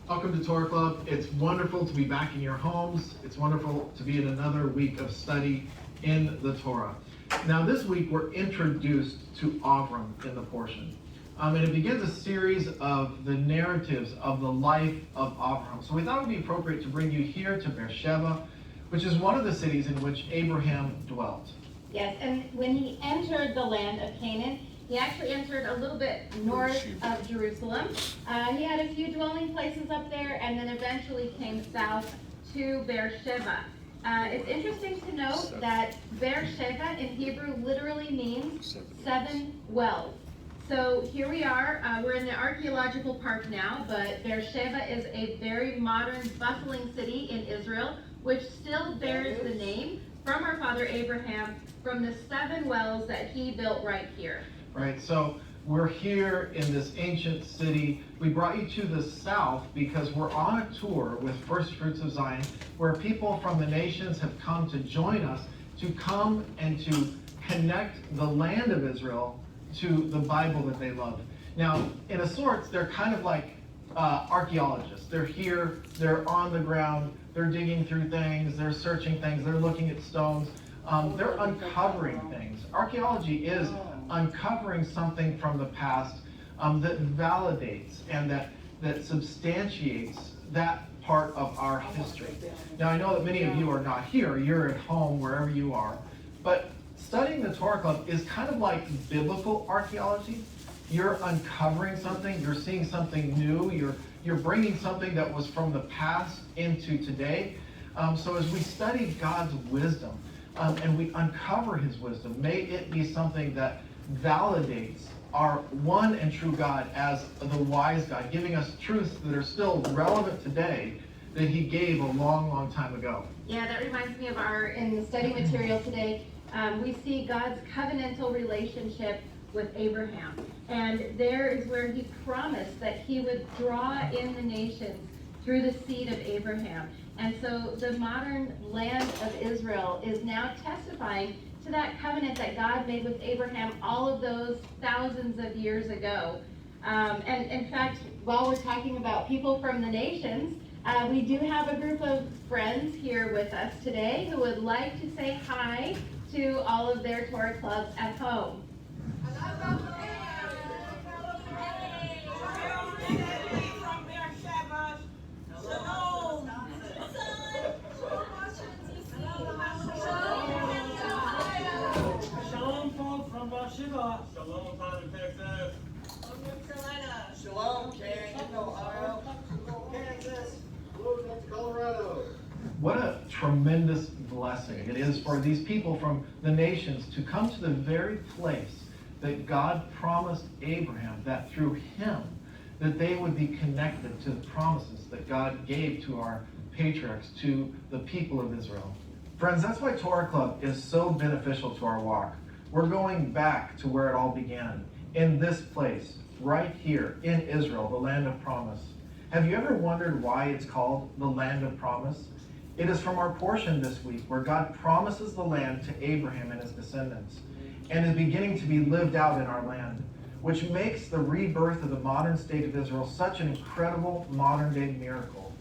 Welcome to Torah Club. It's wonderful to be back in your homes. It's wonderful to be in another week of study in the Torah. Now this week we're introduced to Avram in the portion. And it begins a series of the narratives of the life of Avram. So we thought it would be appropriate to bring you here to Beersheba, which is one of the cities in which Abraham dwelt. Yes, and when he entered the land of Canaan, he actually entered a little bit north of Jerusalem. He had a few dwelling places up there, and then eventually came south to Beersheba. It's interesting to note that Beersheba in Hebrew literally means 7 wells. So here we are, we're in the archaeological park now, but Beersheba is a very modern, bustling city in Israel, which still bears the name from our father Abraham from the 7 wells that he built right here. Right, so we're here in this ancient city. We brought you to the south because we're on a tour with First Fruits of Zion, where people from the nations have come to join us to come and to connect the land of Israel to the Bible that they love. Now, in a sort, they're kind of like archaeologists. They're here, they're on the ground, they're digging through things, they're searching things, they're looking at stones, they're uncovering things. Archaeology is uncovering something from the past that validates and that substantiates that part of our history. Now, I know that many of you are not here. You're at home, wherever you are. But studying the Torah Club is kind of like biblical archaeology. You're uncovering something. You're seeing something new. You're bringing something that was from the past into today. So as we study God's wisdom and we uncover his wisdom, may it be something that validates our one and true God as the wise God, giving us truths that are still relevant today that he gave a long, long time ago. Yeah, that reminds me of in the study material today, we see God's covenantal relationship with Abraham. And there is where he promised that he would draw in the nations through the seed of Abraham. And so the modern land of Israel is now testifying to that covenant that God made with Abraham all of those thousands of years ago. And in fact, while we're talking about people from the nations, we do have a group of friends here with us today who would like to say hi to all of their Torah clubs at home. Shalom, Tom in Texas. North Carolina. Shalom, Canton, Ohio. Kansas. North Colorado. What a tremendous blessing it is for these people from the nations to come to the very place that God promised Abraham, that through him, that they would be connected to the promises that God gave to our patriarchs, to the people of Israel. Friends, that's why Torah Club is so beneficial to our walk. We're going back to where it all began, in this place, right here in Israel, the land of promise. Have you ever wondered why it's called the land of promise? It is from our portion this week where God promises the land to Abraham and his descendants and is beginning to be lived out in our land, which makes the rebirth of the modern state of Israel such an incredible modern-day miracle.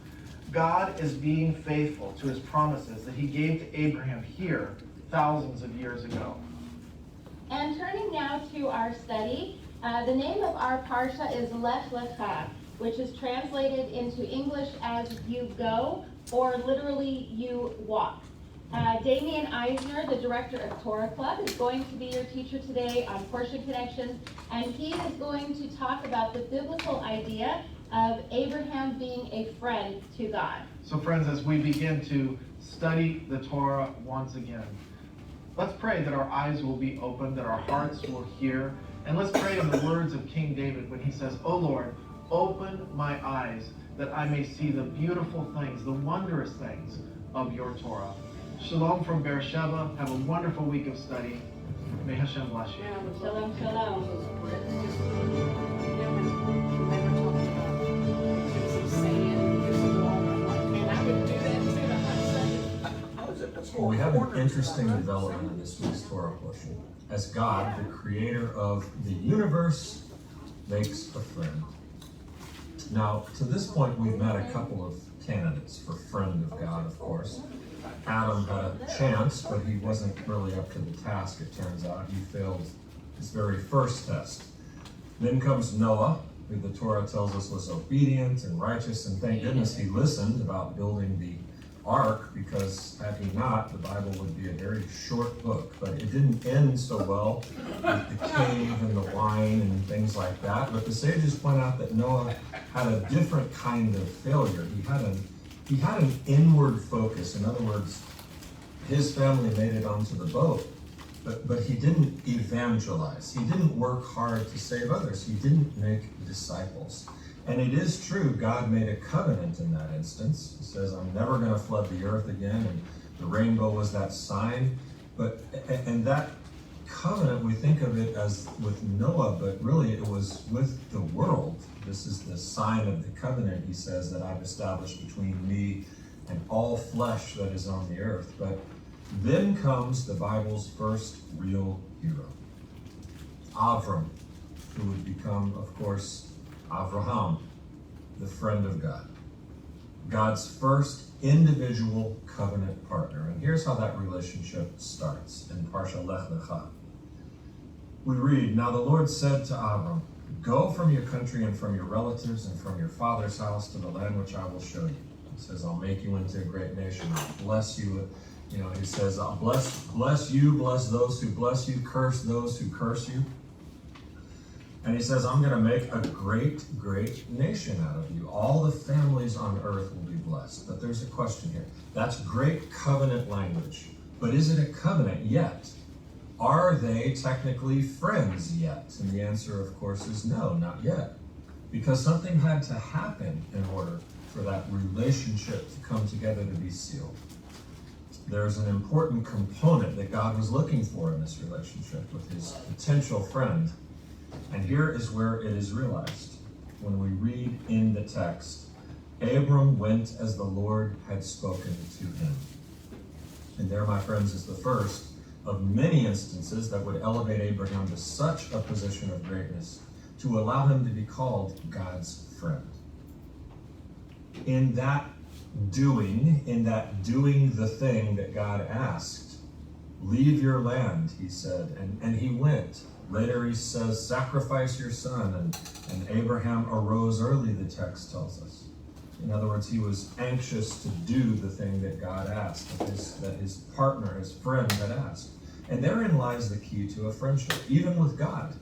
God is being faithful to his promises that he gave to Abraham here thousands of years ago. And turning now to our study, the name of our parsha is Lecha, which is translated into English as you go, or literally you walk. Damian Eisner, the director of Torah Club, is going to be your teacher today on Portion Connections, and he is going to talk about the biblical idea of Abraham being a friend to God. So friends, as we begin to study the Torah once again, let's pray that our eyes will be open, that our hearts will hear, and let's pray in the words of King David when he says, "O Lord, open my eyes that I may see the beautiful things, the wondrous things of your Torah." Shalom from Beersheba. Have a wonderful week of study. May Hashem bless you. Shalom, shalom. Well, we have an interesting development in this week's Torah portion. As God, the creator of the universe, makes a friend. Now, to this point, we've met a couple of candidates for friend of God, of course. Adam had a chance, but he wasn't really up to the task, it turns out. He failed his very first test. Then comes Noah, who the Torah tells us was obedient and righteous, and thank goodness he listened about building the ark, because had he not, the Bible would be a very short book. But it didn't end so well with the cave and the wine and things like that. But the sages point out that Noah had a different kind of failure. He had an inward focus. In other words, his family made it onto the boat, but he didn't evangelize. He didn't work hard to save others. He didn't make disciples. And it is true, God made a covenant in that instance. He says, I'm never going to flood the earth again, and the rainbow was that sign. And that covenant, we think of it as with Noah, but really it was with the world. This is the sign of the covenant, he says, that I've established between me and all flesh that is on the earth. But then comes the Bible's first real hero, Avram, who would become, of course, Abraham, the friend of God, God's first individual covenant partner. And here's how that relationship starts in Parsha Lecha. We read, Now the Lord said to Abram, Go from your country and from your relatives and from your father's house to the land which I will show you. He says, I'll make you into a great nation. I'll bless you. He says, I'll bless you, bless those who bless you, curse those who curse you. And he says, I'm going to make a great, great nation out of you. All the families on earth will be blessed. But there's a question here. That's great covenant language. But is it a covenant yet? Are they technically friends yet? And the answer, of course, is no, not yet. Because something had to happen in order for that relationship to come together to be sealed. There's an important component that God was looking for in this relationship with his potential friend. And here is where it is realized. When we read in the text, Abram went as the Lord had spoken to him. And there, my friends, is the first of many instances that would elevate Abraham to such a position of greatness to allow him to be called God's friend. In that doing the thing that God asked, leave your land, he said, and he went. Later he says, sacrifice your son, and Abraham arose early, the text tells us. In other words, he was anxious to do the thing that God asked, that his partner, his friend, had asked. And therein lies the key to a friendship, even with God,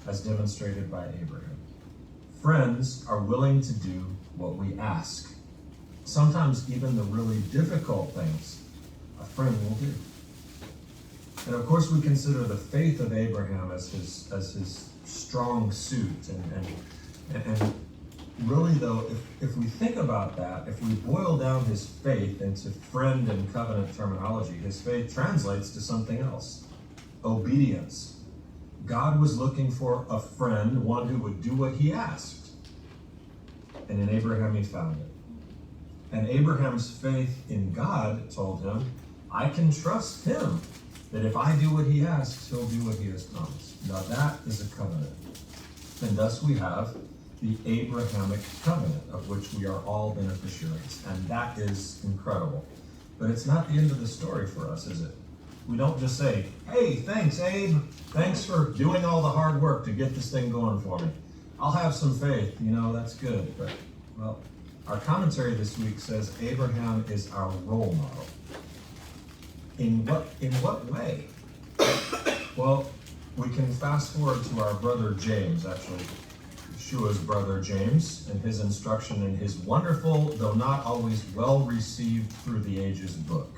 as demonstrated by Abraham. Friends are willing to do what we ask. Sometimes even the really difficult things a friend will do. And of course, we consider the faith of Abraham as his strong suit. And really, though, if we think about that, if we boil down his faith into friend and covenant terminology, his faith translates to something else: obedience. God was looking for a friend, one who would do what he asked. And in Abraham, he found it. And Abraham's faith in God told him, I can trust him. That if I do what he asks, he'll do what he has promised. Now that is a covenant. And thus we have the Abrahamic covenant, of which we are all beneficiaries. And that is incredible. But it's not the end of the story for us, is it? We don't just say, hey, thanks, Abe. Thanks for doing all the hard work to get this thing going for me. I'll have some faith, that's good. But, well, our commentary this week says Abraham is our role model. In what way? Well, we can fast forward to our brother James, actually, Yeshua's brother James, and his instruction in his wonderful, though not always well-received through the ages book.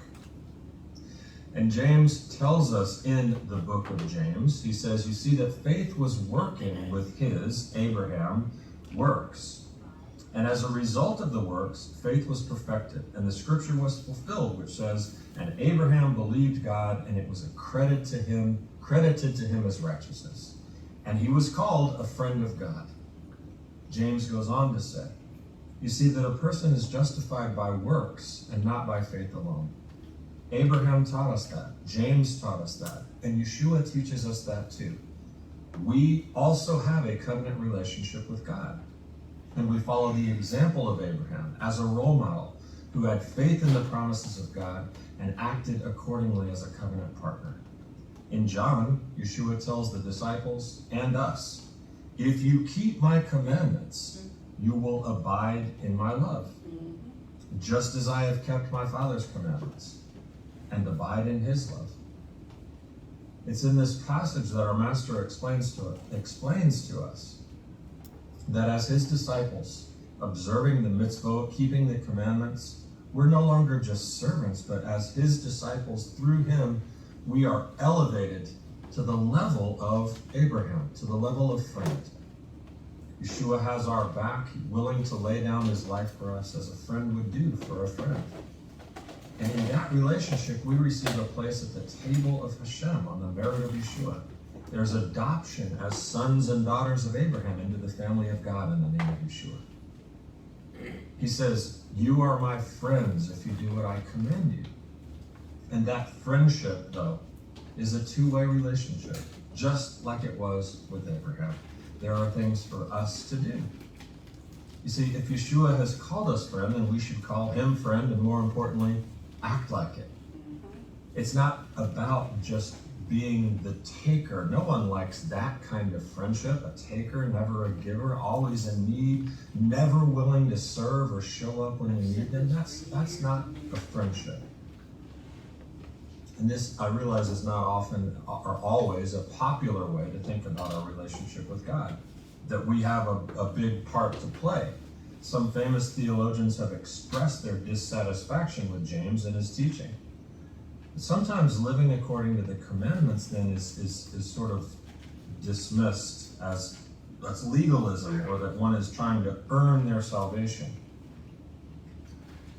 And James tells us in the book of James, he says, you see that faith was working with his, Abraham, works. And as a result of the works, faith was perfected, and the scripture was fulfilled, which says, and Abraham believed God, and it was credited to him as righteousness. And he was called a friend of God. James goes on to say, you see that a person is justified by works and not by faith alone. Abraham taught us that. James taught us that. And Yeshua teaches us that too. We also have a covenant relationship with God. And we follow the example of Abraham as a role model who had faith in the promises of God and acted accordingly as a covenant partner. In John, Yeshua tells the disciples and us, if you keep my commandments, you will abide in my love, just as I have kept my Father's commandments and abide in his love. It's in this passage that our Master explains to us that as his disciples, observing the mitzvot, keeping the commandments, we're no longer just servants, but as his disciples, through him, we are elevated to the level of Abraham, to the level of friend. Yeshua has our back, willing to lay down his life for us as a friend would do for a friend. And in that relationship, we receive a place at the table of Hashem on the merit of Yeshua. There's adoption as sons and daughters of Abraham into the family of God in the name of Yeshua. He says, you are my friends if you do what I command you. And that friendship, though, is a two-way relationship, just like it was with Abraham. There are things for us to do. You see, if Yeshua has called us friend, then we should call him friend, and more importantly, act like it. It's not about just being the taker. No one likes that kind of friendship, a taker, never a giver, always in need, never willing to serve or show up when we need them. That's not a friendship. And this, I realize, is not often or always a popular way to think about our relationship with God, that we have a big part to play. Some famous theologians have expressed their dissatisfaction with James and his teaching. Sometimes living according to the commandments then is sort of dismissed as that's legalism, or that one is trying to earn their salvation.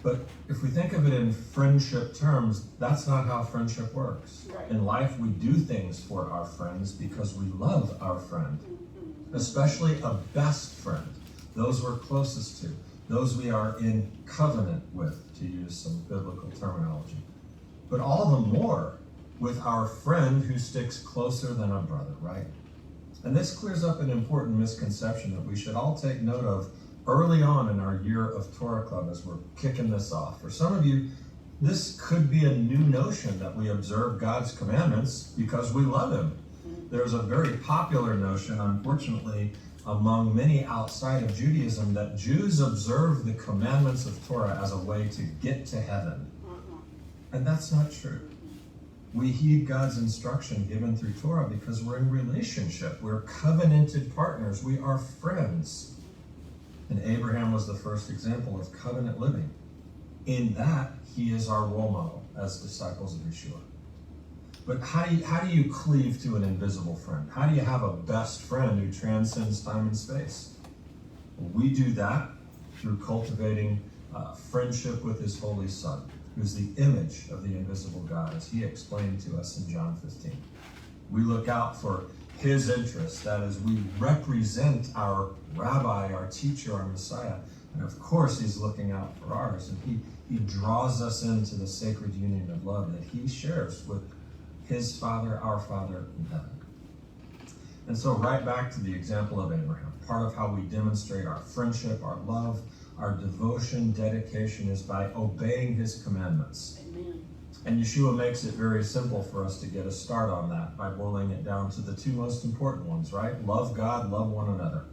But if we think of it in friendship terms, that's not how friendship works. Right. In life, we do things for our friends because we love our friend, especially a best friend, those we're closest to, those we are in covenant with, to use some biblical terminology. But all the more with our friend who sticks closer than a brother, right? And this clears up an important misconception that we should all take note of early on in our year of Torah Club as we're kicking this off. For some of you, this could be a new notion that we observe God's commandments because we love him. There's a very popular notion, unfortunately, among many outside of Judaism, that Jews observe the commandments of Torah as a way to get to heaven. And that's not true. We heed God's instruction given through Torah because we're in relationship. We're covenanted partners. We are friends. And Abraham was the first example of covenant living. In that, he is our role model as disciples of Yeshua. But how do you cleave to an invisible friend? How do you have a best friend who transcends time and space? Well, we do that through cultivating friendship with his Holy Son, who's the image of the invisible God, as he explained to us in John 15. We look out for his interests, that is, we represent our rabbi, our teacher, our Messiah, and of course he's looking out for ours, and he draws us into the sacred union of love that he shares with his Father, our Father in heaven. And so right back to the example of Abraham, part of how we demonstrate our friendship, our love, our devotion, dedication is by obeying his commandments. Amen. And Yeshua makes it very simple for us to get a start on that by boiling it down to the two most important ones, right? Love God, love one another.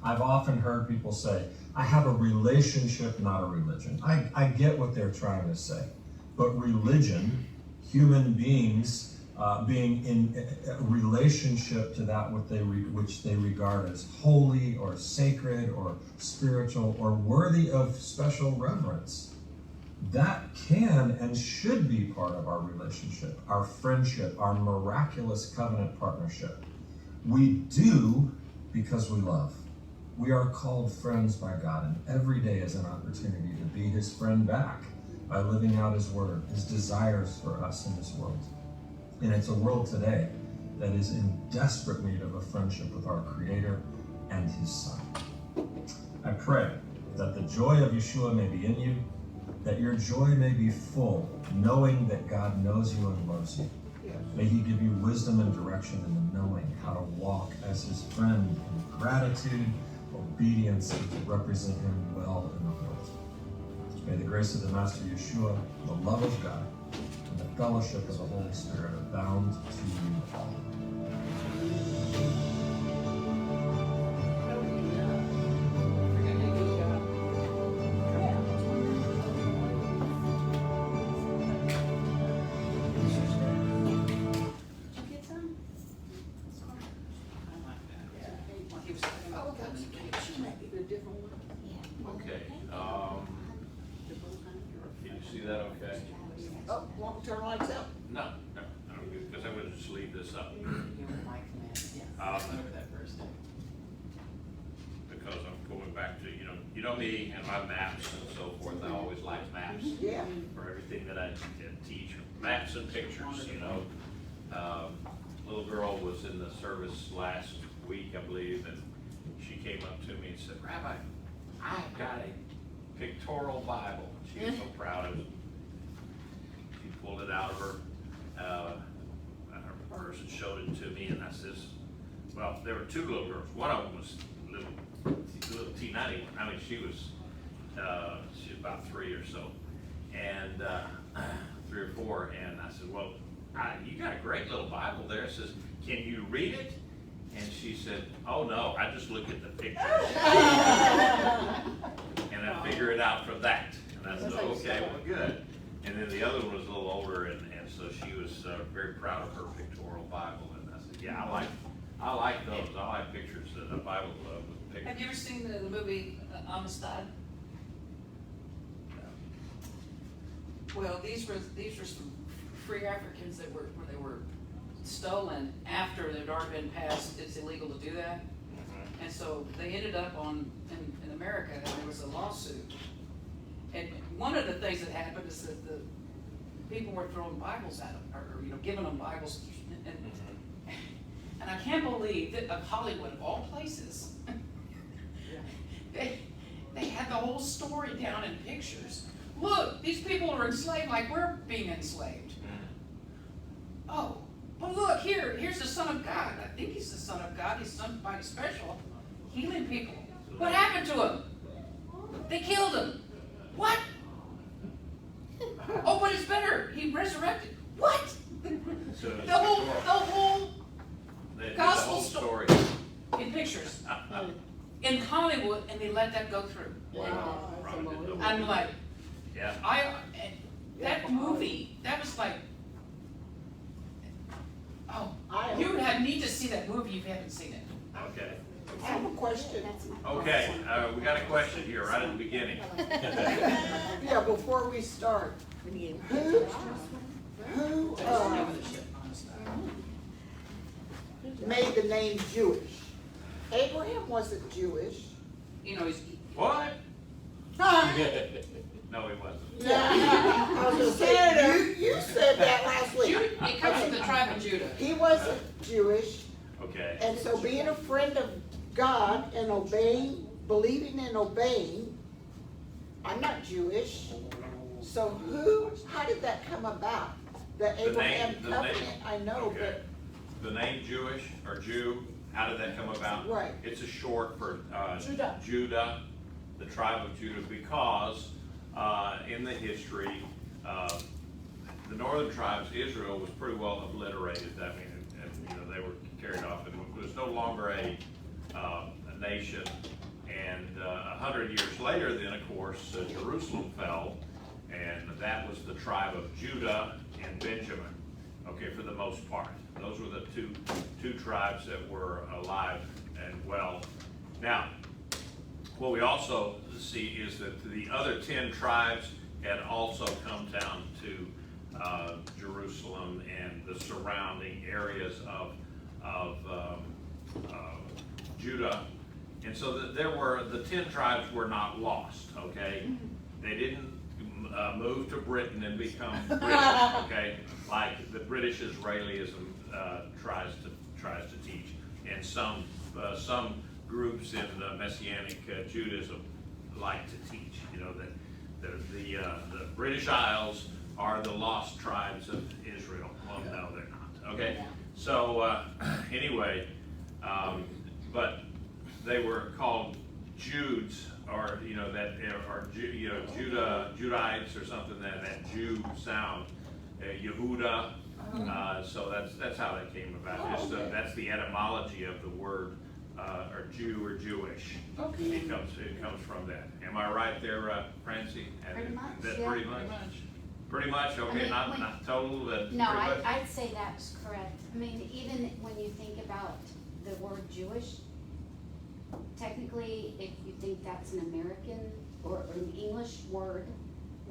I've often heard people say, I have a relationship, not a religion. I get what they're trying to say. But religion, human beings being in a relationship to that which they regard as holy or sacred or spiritual or worthy of special reverence. That can and should be part of our relationship, our friendship, our miraculous covenant partnership. We do because we love. We are called friends by God, and every day is an opportunity to be his friend back by living out his word, his desires for us in this world. And it's a world today that is in desperate need of a friendship with our Creator and his Son. I pray that the joy of Yeshua may be in you, that your joy may be full, knowing that God knows you and loves you. May he give you wisdom and direction in the knowing how to walk as his friend in gratitude, obedience and to represent him well in the world. May the grace of the Master Yeshua, the love of God, and the fellowship of the Holy Spirit abound to you all. Okay, can you see that okay? Oh, want to turn lights out? No, because I'm gonna just leave this up. Because I'm going back to, you know me and my maps and so forth, I always like maps. Yeah. For everything that I teach, maps and pictures, Little girl was in the service last week, I believe, and she came up to me and said, Rabbi, I've got a pictorial Bible. She was so proud of it. She pulled it out of her purse and showed it to me, and I says, well, there were two little girls. One of them was little T90. I mean, she was about 3 or so, and 3 or 4. And I said, well, you got a great little Bible there. It says, can you read it? And she said, oh no, I just look at the pictures. And I figure it out from that. And I said, okay, well, good. And then the other one was a little older, and so she was very proud of her pictorial Bible. And I said, yeah, I like those. I like pictures, a Bible with pictures. Have you ever seen the movie Amistad? Well, these were some free Africans that were stolen after they'd already been passed. It's illegal to do that, and so they ended up in America, and there was a lawsuit. And one of the things that happened is that the people were throwing Bibles at them, or giving them Bibles, and I can't believe that of Hollywood, of all places, they had the whole story down in pictures. Look, these people are enslaved like we're being enslaved. Oh, but look, here's the Son of God. I think he's the Son of God. He's somebody special, healing people. What happened to him? They killed him. What? Oh, but it's better. He resurrected. What? So The whole gospel story. in pictures in Hollywood, and they let that go through. Wow. I'm like, Yeah. that movie, that was like, oh, I you would need to see that movie if you haven't seen it. Okay. have a question. Okay, we got a question here right at the beginning. Yeah, before we start, who made the name Jewish? Abraham wasn't Jewish. He's What? No, he wasn't. I was gonna say, you said that last week. Judah. It comes from the tribe of Judah. He wasn't Jewish, Okay. and so being a friend of God and believing and obeying, I'm not Jewish. So how did that come about? The Abraham covenant, I know, Okay. but The name Jewish or Jew, how did that come about? Right. It's a short for Judah. the tribe of Judah, because in the history, the northern tribes, Israel was pretty well obliterated. I mean, and they were carried off, and it was no longer a nation. And 100 years later, then of course, Jerusalem fell, and that was the tribe of Judah and Benjamin. Okay, for the most part, those were the two tribes that were alive and well. Now, what we also see is that the other 10 tribes had also come down to Jerusalem and the surrounding areas of Judah. And so the 10 tribes were not lost, okay? They didn't move to Britain and become British, okay? Like the British Israelism tries to teach. And some groups in Messianic Judaism like to teach, that the British Isles are the lost tribes of Israel. Well, no, they're not. Okay, so anyway, but they were called Judes, or, you know, that are, you know, Judites or something, that Jew sound, Yehuda. So that's how that came about. Just, that's the etymology of the word, or Jew or Jewish. Okay. It comes from that. Am I right there, Francie? Pretty much, That yeah. pretty much? Pretty much, okay, mean, not total, but No, pretty much? I'd say that's correct. I mean, even when you think about the word Jewish, technically, if you think that's an American or an English word,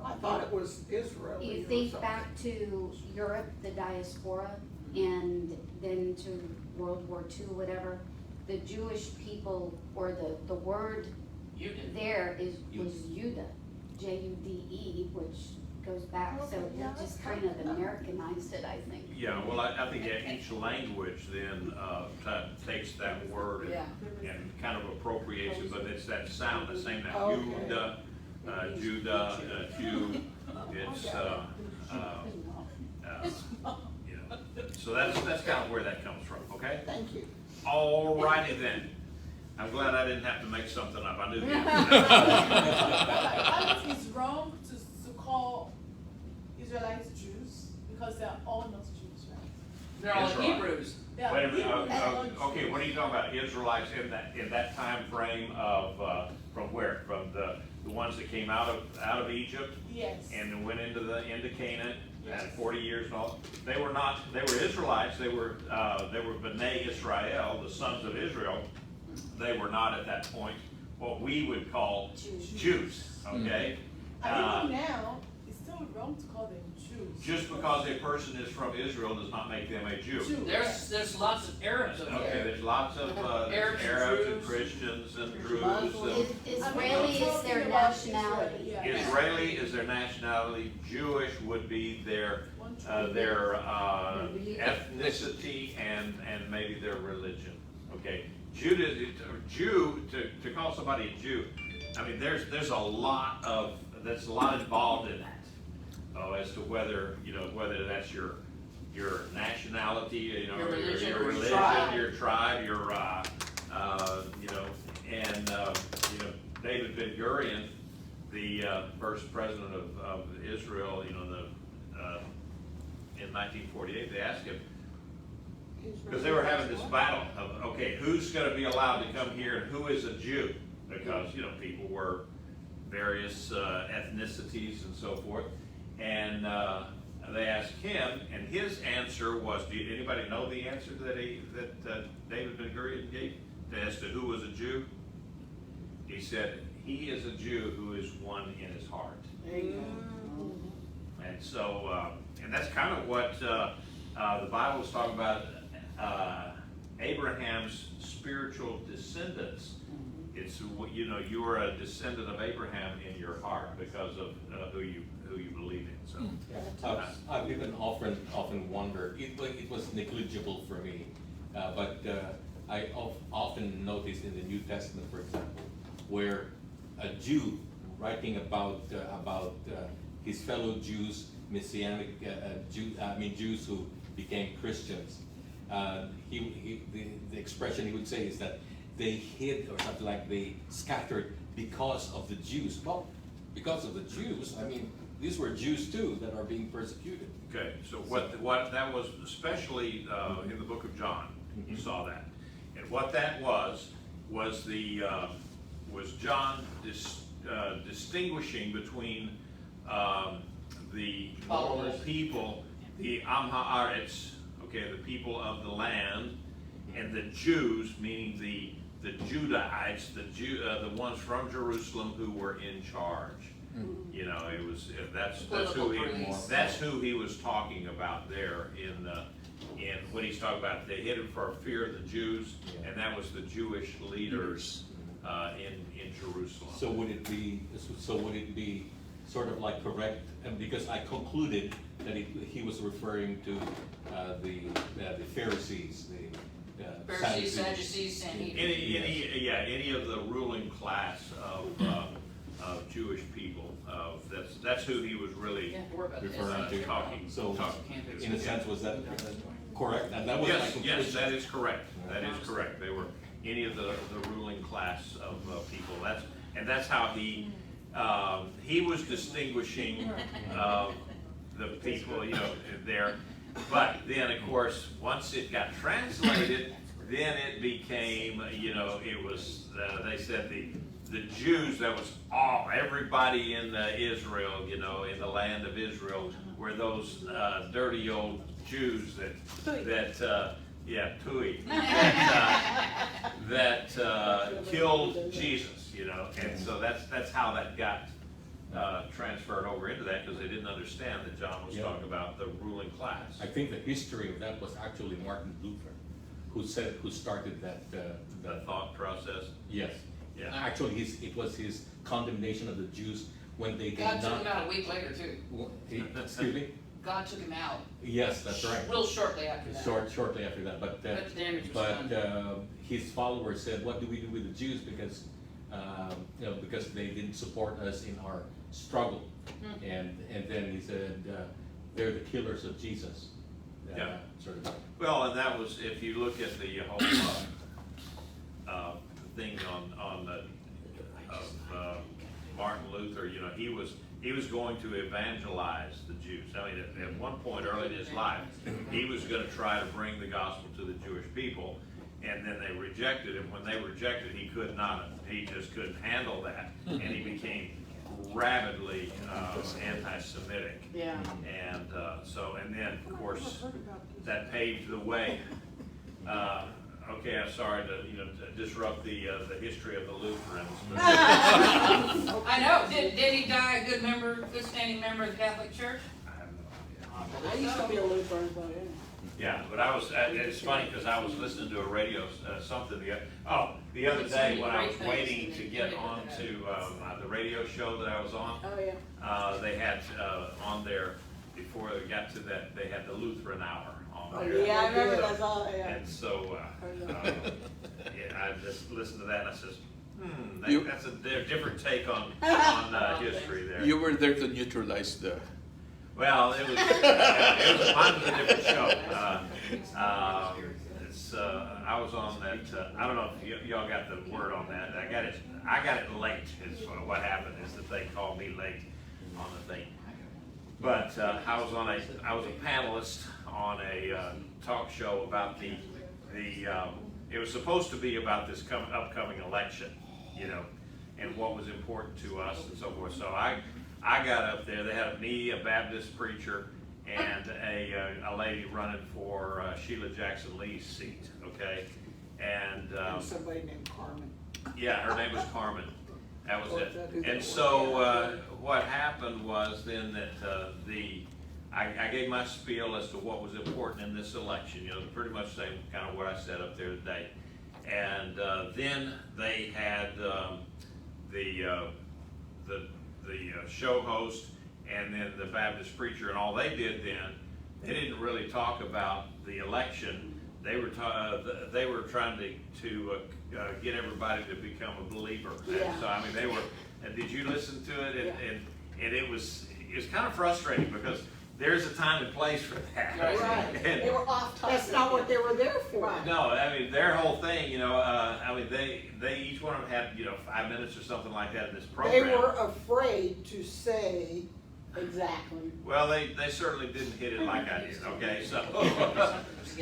I thought it was Israel. you think back to Europe, the diaspora, and then to World War II, whatever, the Jewish people, or the word You did. there was Judah, Jude, which goes back, so it just kind of Americanized it, I think. Yeah, well, I think that each language then takes that word and kind of appropriates it, but it's that sound, the same, that Judah, Judah, Jew, it's, you know, so that's kind of where that comes from, okay? Thank you. All righty then. I'm glad I didn't have to make something up, I knew the answer. I think it's wrong to call Israelites Jews, because they're all not Jews, right? They're all Israel. Hebrews. They are Wait a minute, Hebrews, they're all okay, Jews. what are you talking about, Israelites in that time frame of, from where? From the ones that came out of Egypt Yes. and went into Canaan, Yes. and 40 years and all? They were Israelites, they were B'nai Israel, the sons of Israel. They were not at that point what we would call Jews, okay? And even now, it's still wrong to call them Jews. Just because a person is from Israel does not make them a Jew. Jew. There's lots of Arabs over Okay, there. there's lots of Arabs and Arabs and Druze. Christians and There's Druze. Muslims. Israeli is their nationality. Yeah. Israeli is their nationality. Jewish would be their ethnicity and maybe their religion. Okay, Jew to call somebody a Jew. I mean, there's a lot involved in that. As to whether that's your nationality, Your your religion, religion, tribe. your tribe, David Ben Gurion, the first president of Israel, in 1948, they asked him, because they were having this battle of, okay, who's going to be allowed to come here and who is a Jew? Because, people were various ethnicities and so forth. And they asked him, and his answer was, anybody know the answer that David Ben Gurion gave as to who was a Jew? He said, he is a Jew who is one in his heart. There you go. And so, and that's kind of what the Bible is talking about, Abraham's spiritual descendants. It's, you are a descendant of Abraham in your heart because of who you believe in. So, I've even often wondered, it was negligible for me, but I often notice in the New Testament, for example, where a Jew writing about his fellow Jews, Messianic Jews who became Christians, the expression he would say is that they hid, or something like they scattered because of the Jews. Well, because of the Jews, I mean, these were Jews too that are being persecuted. okay, so what that was, especially in the book of John, you saw that. And what that was John distinguishing between the normal people, the Am Haaretz, okay, the people of the land, and the Jews, meaning the Judahites, the ones from Jerusalem who were in charge. It was that's who he was talking about there in when he's talking about they hid it for fear of the Jews, and that was the Jewish leaders in Jerusalem. So would it be sort of like correct? And because I concluded that he was referring to the Pharisees, the Pharisees, Sadducees, Sanhedrin. Any of the ruling class of Jewish people. That's who he was really referring to. talking. So, in a sense, was that correct? And that was my Yes, conclusion. that is correct. That is correct. They were any of the ruling class of people. That's how he was distinguishing the people, there. But then, of course, once it got translated, then it became, it was, they said the Jews, that was everybody in Israel, in the land of Israel, were those dirty old Jews that killed Jesus, and so that's how that got transferred over into that, because they didn't understand that John was talking about the ruling class. I think the history of that was actually Martin Luther, who started that. The thought process. Yes. Yeah. Actually, it was his condemnation of the Jews when they did God took not. him out a week later too. Excuse me? God took him out. Yes, that's right. Real shortly after that. Shortly after that, but the damage was done. his followers said, "What do we do with the Jews? Because because they didn't support us in our struggle." And then he said, "They're the killers of Jesus." Yeah. Sort of. Well, and that was, if you look at the whole thing on Martin Luther, he was going to evangelize the Jews. I mean, at one point early in his life, he was going to try to bring the gospel to the Jewish people, and then they rejected him. When they rejected, he could not. He just couldn't handle that, and he became rabidly anti-Semitic. Yeah. And and then, of course, that paved the way. Okay, I'm sorry to disrupt the history of the Lutherans. I know. Did he die a good standing member of the Catholic Church? I have no idea. I used to be a Lutheran, but Yeah, but it's funny because I was listening to a radio something the other day when I was waiting to get onto the radio show that I was on. oh yeah. They had on there, before they got to that, they had the Lutheran hour on Oh, there. yeah, I remember that's all. Yeah. And so I just listened to that and I says, that's a different take on history there. You were there to neutralize the. Well, mine was a different show. I was on that. I don't know if y'all got the word on that. I got it late. Is what happened. Is that they called me late on the thing. But I was a panelist on a talk show about the. It was supposed to be about this upcoming election, and what was important to us and so forth. So I got up there. They had me, a Baptist preacher, and a lady running for Sheila Jackson Lee's seat. Okay, and Somebody named Carmen. yeah, her name was Carmen. That was it. And so what happened was then that I gave my spiel as to what was important in this election. Pretty much the same kind of what I said up there today. And then they had the show host and then the Baptist preacher, and all they did then, they didn't really talk about the election. They were trying to get everybody to become a believer. Yeah. And so I mean they were. And did you listen to it? And it was kind of frustrating because there's a time and place for that. Right. And, They were off topic. That's not what they were there for. no, I mean their whole thing, I mean they each one of them had 5 minutes or something like that in this program. They were afraid to say exactly. Well, they certainly didn't hit it like I did. Okay, so.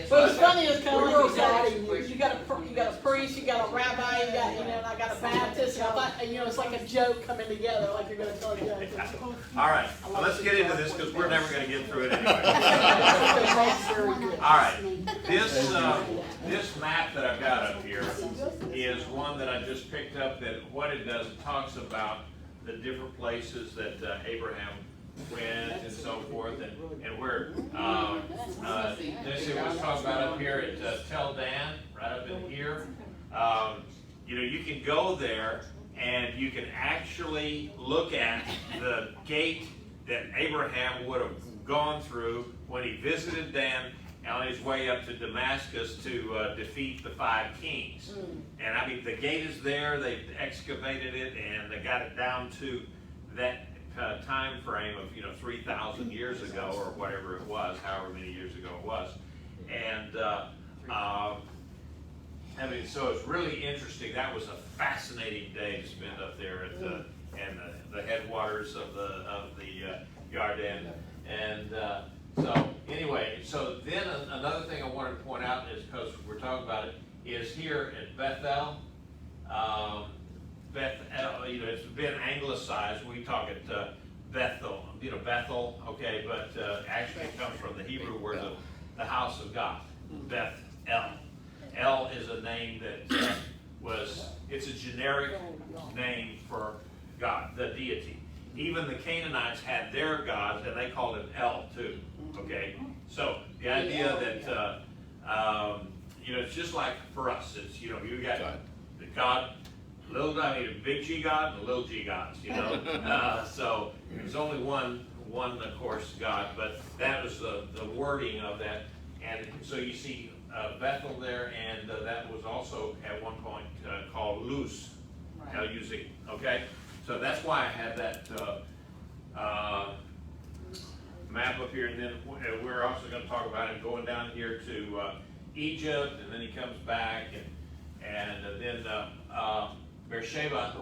But it's funny, it's kind We of were like guarding you. you got a priest, you got a rabbi, you got and I got a Baptist. And I thought, it's like a joke coming together, like you're gonna tell a joke. All right, well, let's get into this because we're never going to get through it anyway. Very good. All right, this map that I've got up here is one that I just picked up. That what it does, it talks about the different places that Abraham went and so forth, and where this was talking about up here at Tel Dan, right up in here. You can go there and you can actually look at the gate that Abraham would have gone through when he visited Dan on his way up to Damascus to defeat the 5 kings. And I mean, the gate is there, they've excavated it, and they got it down to that time frame of 3,000 years ago or whatever it was, however many years ago it was. And I mean, so it's really interesting. That was a fascinating day to spend up there at the headwaters of the Yarden. And so anyway, so then another thing I wanted to point out is, because we're talking about it, is here at Bethel. Bethel, you know, it's been anglicized. We talk it Bethel, you know, Bethel, okay, but actually it comes from the Hebrew word of the house of God, Beth El. El is a name that it's a generic name for God, the deity. Even the Canaanites had their gods, and they called it El too, okay? So the idea that, you know, it's just like for us, it's, you know, you got the God, a big G God and a little G gods, you know? So there's only one, of course, God, but that was the wording of that. And so you see Bethel there, and that was also at one point called Luz, L-U-Z, okay? So that's why I had that map up here, and then we're also going to talk about him going down here to Egypt, and then he comes back, and then Beersheba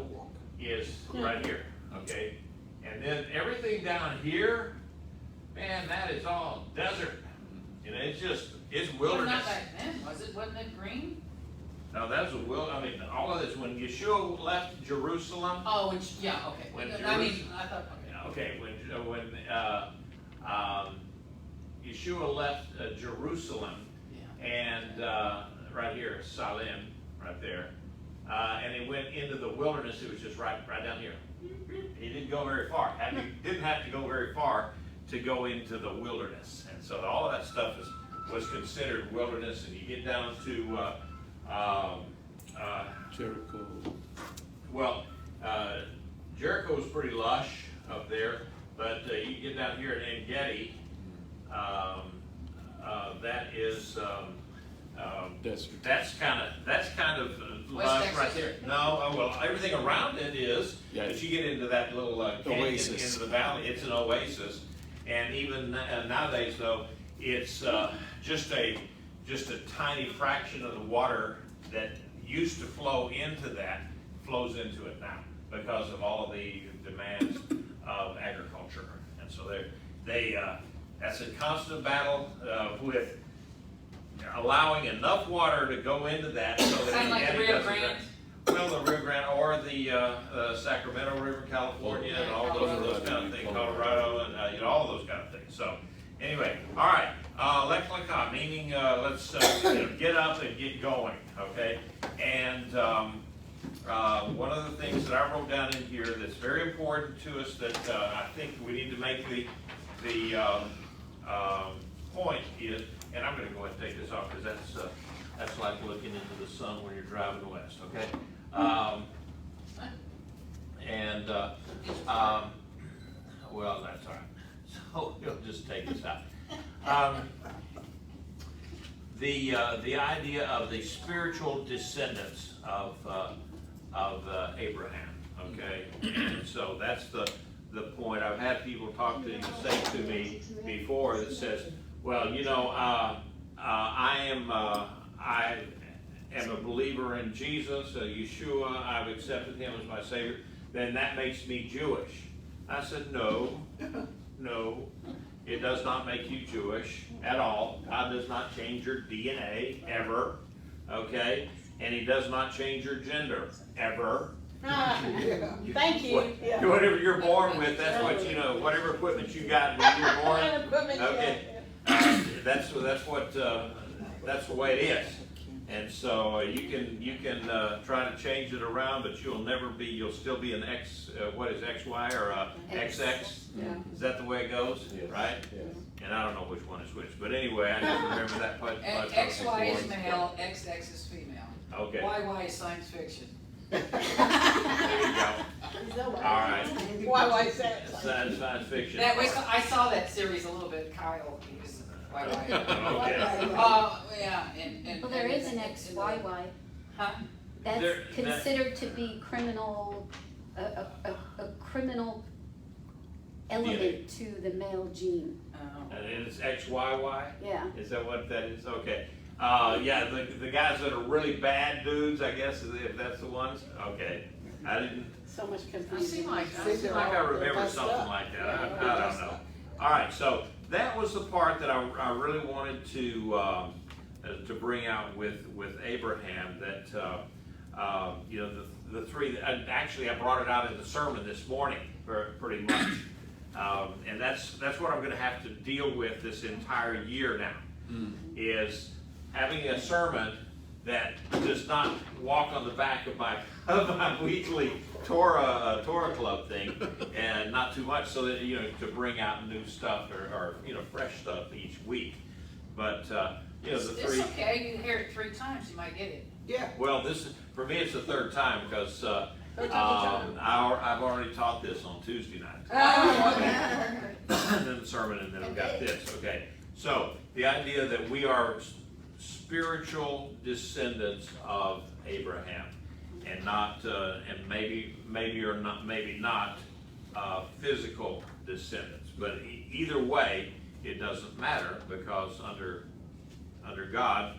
is right here, okay? And then everything down here, man, that is all desert. You know, it's Well, wilderness. not back then, was it? Wasn't it green? No, that's a I mean, all of this, when Yeshua left Jerusalem. Oh, yeah, okay. When I mean, I thought, okay. Okay, when Yeshua left Jerusalem, and right here, Salim, right there, and he went into the wilderness. It was just right down here. He didn't go very far. Didn't have to go very far to go into the wilderness, and so all of that stuff was considered wilderness. And you get down to Jericho. well, Jericho was pretty lush up there, but you get down here at En Gedi, that is Desert. that's kind of lush Texas? right there. No, well, everything around it is, Yeah. but you get into that little canyon Oasis. into the valley. It's an oasis, and even nowadays though, it's just a tiny fraction of the water that used to flow into that flows into it now because of all of the demands of agriculture. And so that's a constant battle with allowing enough water to go into that so that Sound like the Rio doesn't- Grande? Well, the Rio Grande or the Sacramento River, California, and all those kind of things, Colorado, and you know, all of those kind of things. So anyway, all right, Lech Lecha, meaning let's you know, get up and get going, okay? And one of the things that I wrote down in here that's very important to us that I think we need to make the point is, and I'm going to go ahead and take this off because that's like looking into the sun when you're driving west, okay? Well, that's all right. So we'll just take this out. The idea of the spiritual descendants of Abraham, okay? And so that's the point. I've had people say to me before that says, well, you know, I am a believer in Jesus, Yeshua, I've accepted him as my Savior, then that makes me Jewish. I said, no, it does not make you Jewish at all. God does not change your DNA, ever, okay? And he does not change your gender, ever. Thank you. Whatever you're born with, that's what, you know, whatever equipment you got when you're born, okay? That's the way it is. And so you can try to change it around, but you'll still be an what is XY or XX? Yeah. Is that the way it goes? Yes. Right? Yes. And I don't know which one is which, but anyway, I just remember that part. XY is male, XX is female. Okay. YY is science fiction. There you go. All right. Why is that? Science fiction. I saw that series a little bit, Kyle, he was YY. Okay. Yeah, and. Well, there is an XYY. Huh? That's There- considered to be criminal, a criminal element to the male gene. Oh. And it's XYY? Yeah. Is that what that is? Okay. Yeah, the guys that are really bad dudes, I guess, if that's the ones. Okay, I didn't. So much I confusion. seem like I remember something like that. I don't know. All right, so that was the part that I really wanted to bring out with Abraham. That you know, the three. And actually, I brought it out in the sermon this morning, pretty much. And that's what I'm going to have to deal with this entire year now. Is having a sermon that does not walk on the back of my weekly Torah Club thing, and not too much, so that, you know, to bring out new stuff or you know, fresh stuff each week. But you know, the three. It's okay. You hear it 3 times, you might get it. Yeah. Well, this is, for me, it's the third time because Third time's the charm. I've already taught this on Tuesday night. And then the sermon, and then I've got this. Okay, so the idea that we are spiritual descendants of Abraham, and not, and maybe not physical descendants. But either way, it doesn't matter, because under God,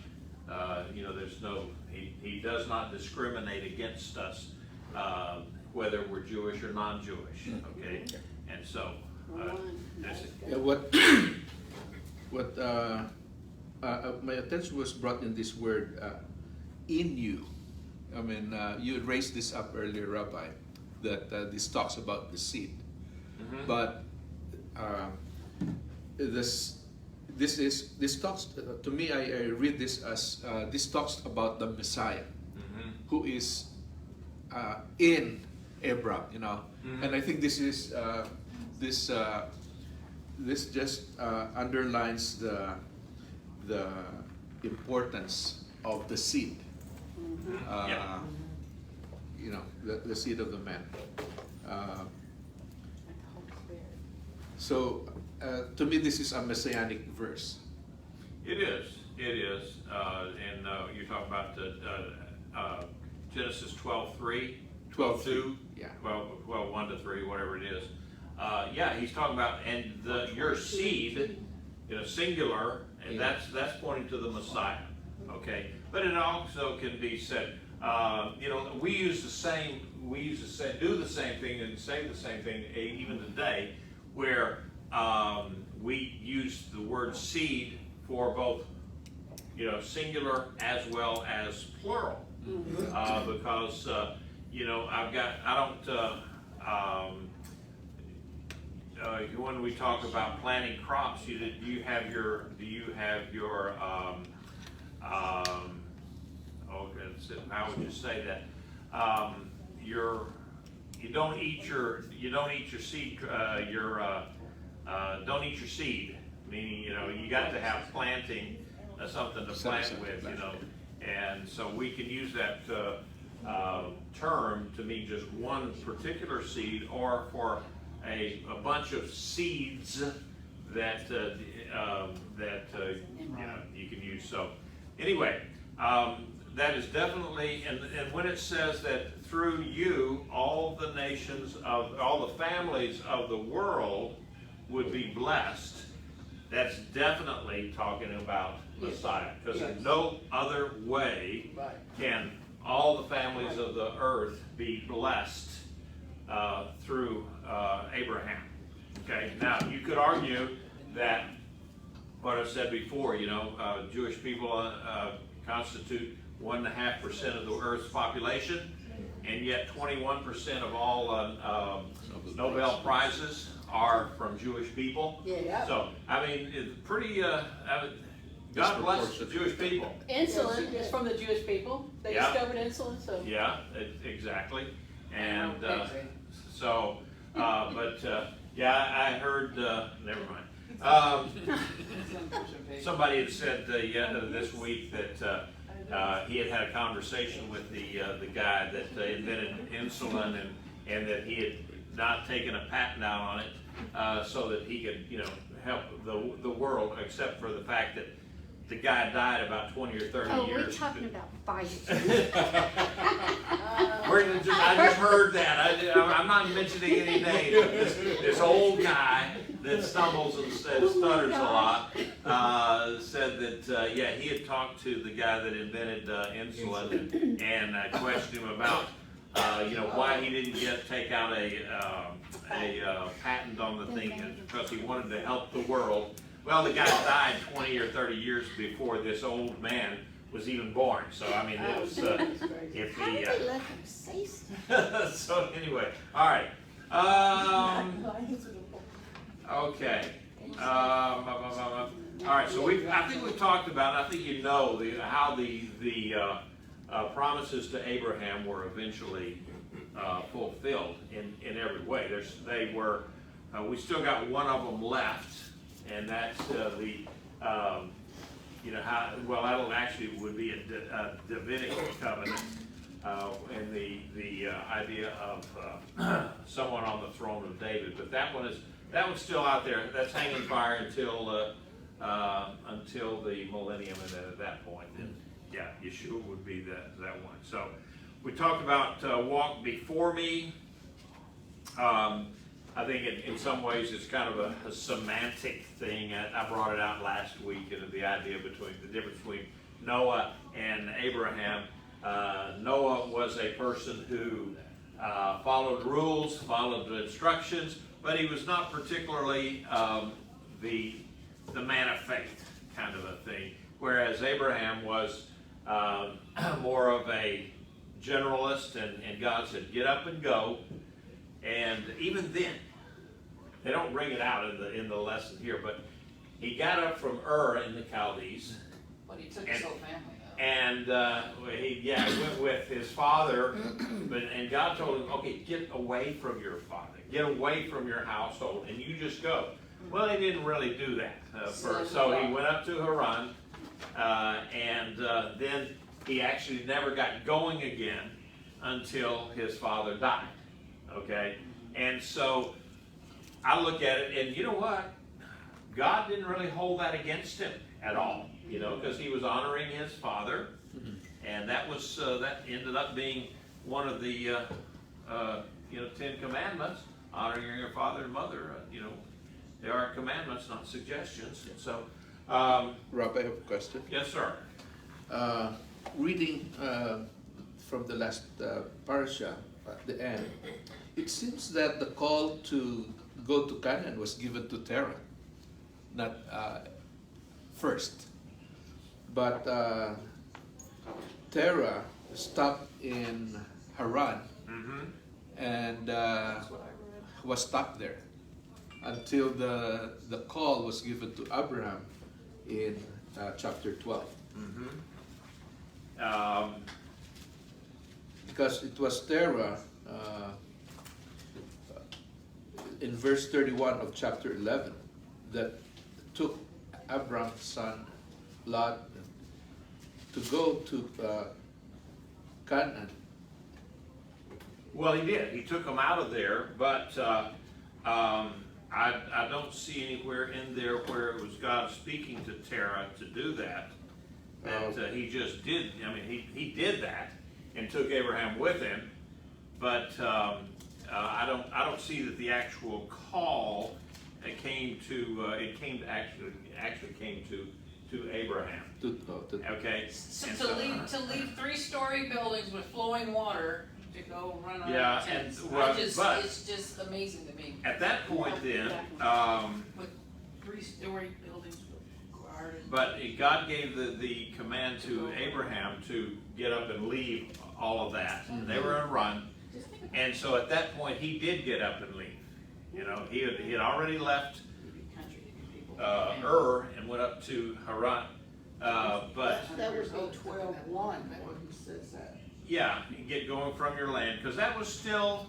you know, there's no, he does not discriminate against us, whether we're Jewish or non-Jewish. Okay, and so that's it. Yeah, what my attention was brought in this word, in you. I mean, you had raised this up earlier, Rabbi, that this talks about the seed. Mm-hmm. But this talks to me. I read this as this talks about the Messiah, Mm-hmm. who is in Abraham, you know. Mm-hmm. And I think this is this just underlines the importance of the seed. Yeah. You know, the seed of the man. So to me, this is a messianic verse. It is. And you're talking about the Genesis 12:3, 12:2, yeah, 12:1-3, whatever it is. Yeah, he's talking about, and your seed, you know, singular, and that's pointing to the Messiah. Okay, but it also can be said, you know, we do the same thing and say the same thing even today, where we use the word seed for both, you know, singular as well as plural, because you know, when we talk about planting crops, do you have your how would you say that? You don't eat your seed. Don't eat your seed. Meaning, you know, you got to have planting, something to plant with, you know. And so we can use that term to mean just one particular seed, or for a bunch of seeds that you know, you can use. So anyway, that is definitely, and when it says that through you all the nations of all the families of the world would be blessed, that's definitely talking about Messiah, because in no other way can all the families of the earth be blessed through Abraham. Okay, now you could argue that what I've said before, you know, Jewish people constitute 1.5% of the earth's population, and yet 21% of all Nobel Prizes are from Jewish people. Yeah. So, I mean, it's pretty, God bless the Jewish people. Insulin is from the Jewish people. They Yeah. discovered insulin, so. Yeah, exactly. And so, yeah, I heard, never mind. Somebody had said this week that he had a conversation with the guy that invented insulin, and that he had not taken a patent out on it, so that he could, you know, help the world, except for the fact that the guy died about 20 or 30 Oh, years. we're talking about Pfizer. I just heard that. I'm not mentioning any names. This old guy that stumbles and stutters a lot. said that, yeah, he had talked to the guy that invented insulin and questioned him about, why he didn't take out a patent on the thing, because he wanted to help the world. Well, the guy died 20 or 30 years before this old man was even born. So, I mean, it was, if How he, did they let him say stuff? so anyway, all right. Okay. All right, so I think we've talked about, I think you know how the promises to Abraham were eventually fulfilled in every way. They were, we still got one of them left, and that's that'll actually would be a Davidic covenant, and the idea of someone on the throne of David. But that one's still out there. That's hanging fire until the millennium, and then at that point, then yeah, Yeshua would be that one. So we talked about walk before me. I think in some ways it's kind of a semantic thing. I brought it out last week, and the idea between the difference between Noah and Abraham. Noah was a person who followed rules, followed the instructions, but he was not particularly the man of faith kind of a thing. Whereas Abraham was more of a generalist, and God said, "Get up and go." And even then, they don't bring it out in the lesson here, but he got up from Ur in the Chaldees. But he took his whole family out. And he went with his father, and God told him, "Okay, get away from your father, get away from your household, and you just go." Well, he didn't really do that first, so he went up to Haran, and then he actually never got going again until his father died. Okay, and so I look at it, and you know what? God didn't really hold that against him at all, because he was honoring his father, and that was that ended up being one of the 10 commandments: honoring your father and mother. They are commandments, not suggestions. And so, Rob, I have a question. yes, sir. Reading from the last parasha at the end, it seems that the call to go to Canaan was given to Terah, not first. But Terah stopped in Haran, and was stuck there until the call was given to Abraham in chapter 12. Because it was Terah in verse 31 of chapter 11 that took Abraham's son Lot to go to Canaan. Well, he did. He took them out of there, but I don't see anywhere in there where it was God speaking to Terah to do that. That he just did. I mean, he did that and took Abraham with him, but I don't see that the actual call came to Abraham. Okay. So to leave 3-story buildings with flowing water to go run on tents. but It's just amazing to me. at that point, then, With 3-story buildings with garden. but God gave the command to Abraham to get up and leave all of that. They were on a run, and so at that point he did get up and leave. He had already left Ur and went up to Haran, but That would be 12:1 when he says that. yeah, you get going from your land, because that was still,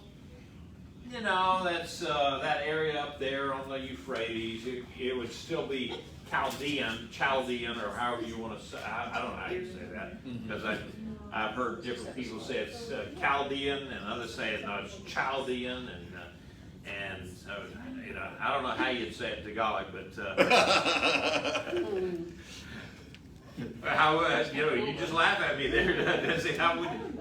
that's that area up there on the Euphrates. It would still be Chaldean, or however you want to say. I don't know how you say that, because I've heard different people say it's Chaldean, and others say it's Chaldean, and I don't know how you'd say it in Tagalog, but how you just laugh at me there.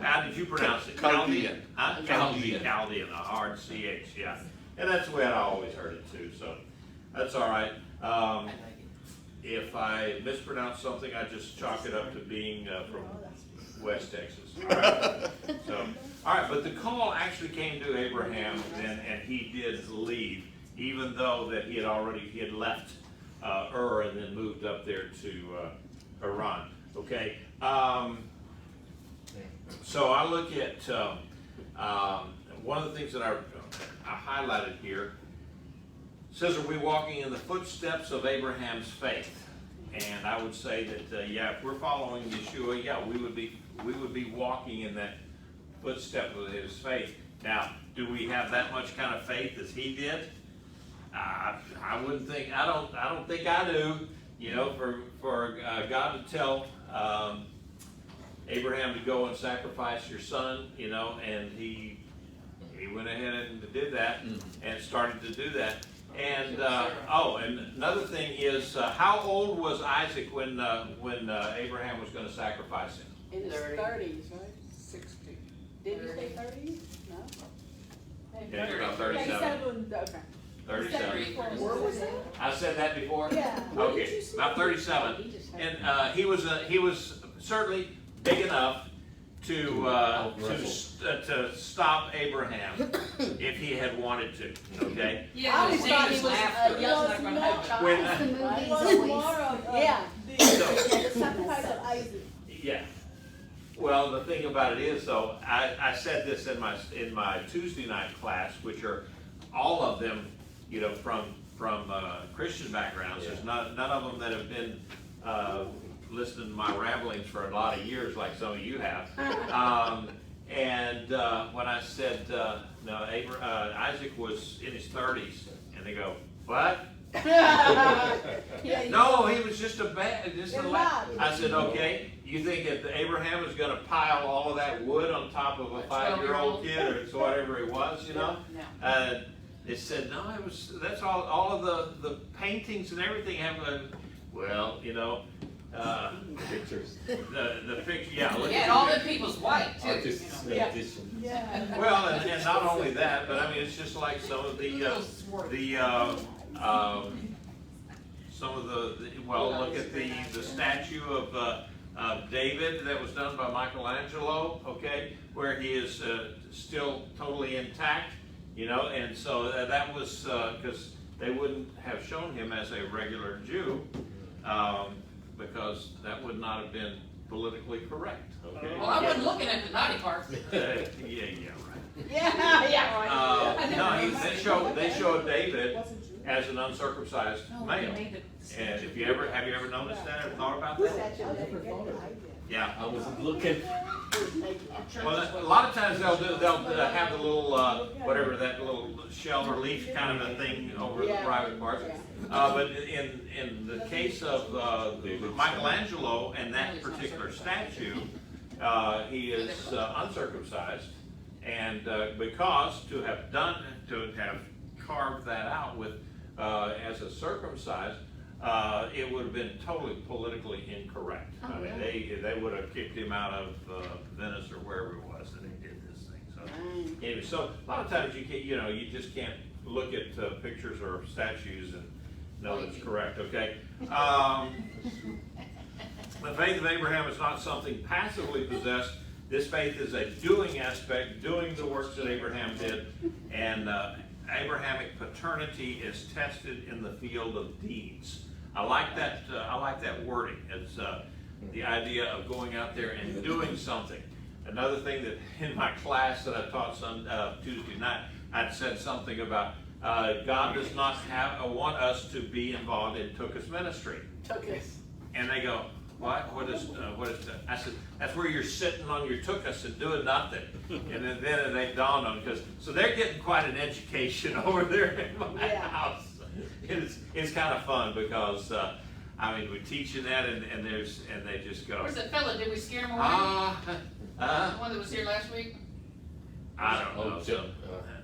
How did you pronounce it? Chaldean. Huh? Chaldean, a hard CH, yeah. And that's the way I always heard it too. So that's all right. if I mispronounce something, I just chalk it up to being from West Texas. All right? So, all right, but the call actually came to Abraham, and he did leave, even though that he had left Ur and then moved up there to Haran. Okay. So I look at one of the things that I highlighted here. Says, are we walking in the footsteps of Abraham's faith? And I would say that yeah, if we're following Yeshua, yeah, we would be walking in that footstep of his faith. Now, do we have that much kind of faith as he did? I wouldn't think. I don't think I do. You know, for God to tell Abraham to go and sacrifice your son, you know, and he went ahead and did that and started to do that. And and another thing is, how old was Isaac when Abraham was going to sacrifice him? In his 30. 30s, right? 60. Did you say 30s? No? Yeah, you're about 37. 37, okay. 37. Where was that? I said that before? Yeah. Okay, about 37. And he was certainly big enough to stop Abraham if he had wanted to, okay? Yeah, I the always thought he same was, as after. he That's was not gonna more- have child. When, The It movies was always. more of, Yeah. the sacrifice of Isaac. yeah. Well, the thing about it is, though, I said this in my Tuesday night class, which are all of them, you know, from Christian backgrounds. There's none of them that have been listening to my ramblings for a lot of years, like some of you have. When I said Isaac was in his 30s, and they go, "What?" No, he was just a lad. I said, "Okay, you think that Abraham is going to pile all of that wood on top of a 5-year-old kid, or it's whatever it was, you know?" No. They said, "No, that's all of the paintings and everything have well, you know, Pictures. the picture, yeah. Look Yeah, at and the all picture. the people's white too. Artist's You know. rendition. Yeah. Well, and not only that, but I mean, it's just like some of the look at the statue of David that was done by Michelangelo, okay, where he is still totally intact, you know, and so that was because they wouldn't have shown him as a regular Jew, because that would not have been politically correct, okay? Well, I wasn't looking at the naughty part. Yeah, right. Yeah. No, they showed David as an uncircumcised No, male. they made the- And have you ever noticed that, ever thought about that? Yeah. I wasn't looking. Well, a lot of times they'll have the little, whatever, that little shell or leaf kind of a thing over the private parts. But in the case of Michelangelo and that particular statue, he is uncircumcised, and because to have carved that out with as a circumcised, it would have been totally politically incorrect. I mean, they would have kicked him out of Venice or wherever it was that he did this thing. So anyway, so a lot of times you just can't look at pictures or statues and know it's correct. Okay. The faith of Abraham is not something passively possessed. This faith is a doing aspect, doing the works that Abraham did, and Abrahamic paternity is tested in the field of deeds. I like that. I like that wording. It's the idea of going out there and doing something. Another thing that in my class that I taught Tuesday night, I'd said something about God does not want us to be involved in Tukas ministry. Tukas. And they go, "What? What is that?" I said, "That's where you're sitting on your tuchus and doing nothing." And then they dawned on because so they're getting quite an education over there in my house. It's kind of fun because I mean we're teaching that and they just go. Where's that fella? Did we scare him away? The one that was here last week? I don't know. Oh, Jeff.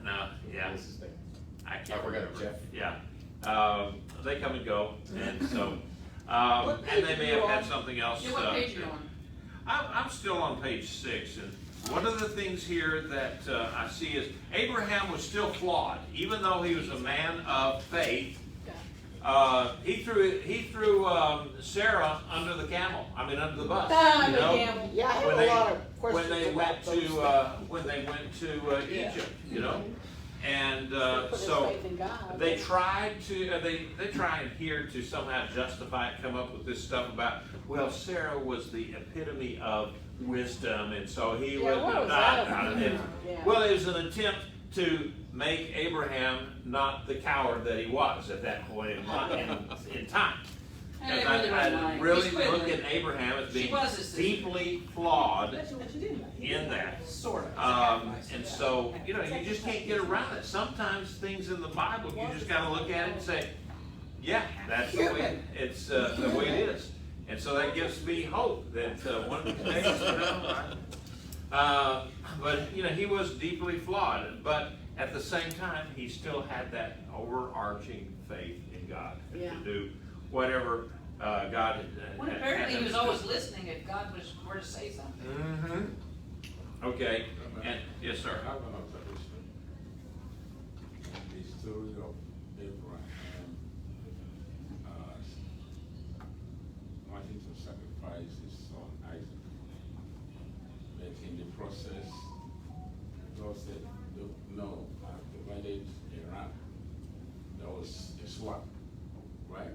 No, yeah. What's his name? I can't I forgot remember. Jeff. Yeah. They come and go, and so and they may have had something else. Yeah, what page are you on? I'm still on page 6, and one of the things here that I see is Abraham was still flawed, even though he was a man of faith. he threw Sarah under the camel. I mean, under the bus. Under you know? the camel. Yeah, I have When a they- lot of questions When they about went those to when they went to Egypt, you know, and Put his so faith in God. they tried to they tried here to somehow justify it, come up with this stuff about, well, Sarah was the epitome of wisdom, and so he Yeah, was what was not. that about? Yeah. Well, it was an attempt to make Abraham not the coward that he was at that point in time. And it Because really I wasn't like- really he's look quibbling. at Abraham as She being was his sister. deeply flawed That's what you did. in that. Sort of. And so, you know, you just can't get around it. Sometimes things in the Bible, you just gotta look at it and say, yeah, that's the way, it's, the way it is. And so that gives me hope that, one of these days, you know, but, you know, he was deeply flawed, but at the same time, he still had that overarching faith in God Yeah. to do whatever, God had. Well, apparently he was always listening if God was were to say something. Mm-hmm. Okay, and, yes, sir. I have an observation. The story of Abraham wanting to sacrifice his son Isaac. But in the process, God said, no, I've provided a ram. There was a swap, right?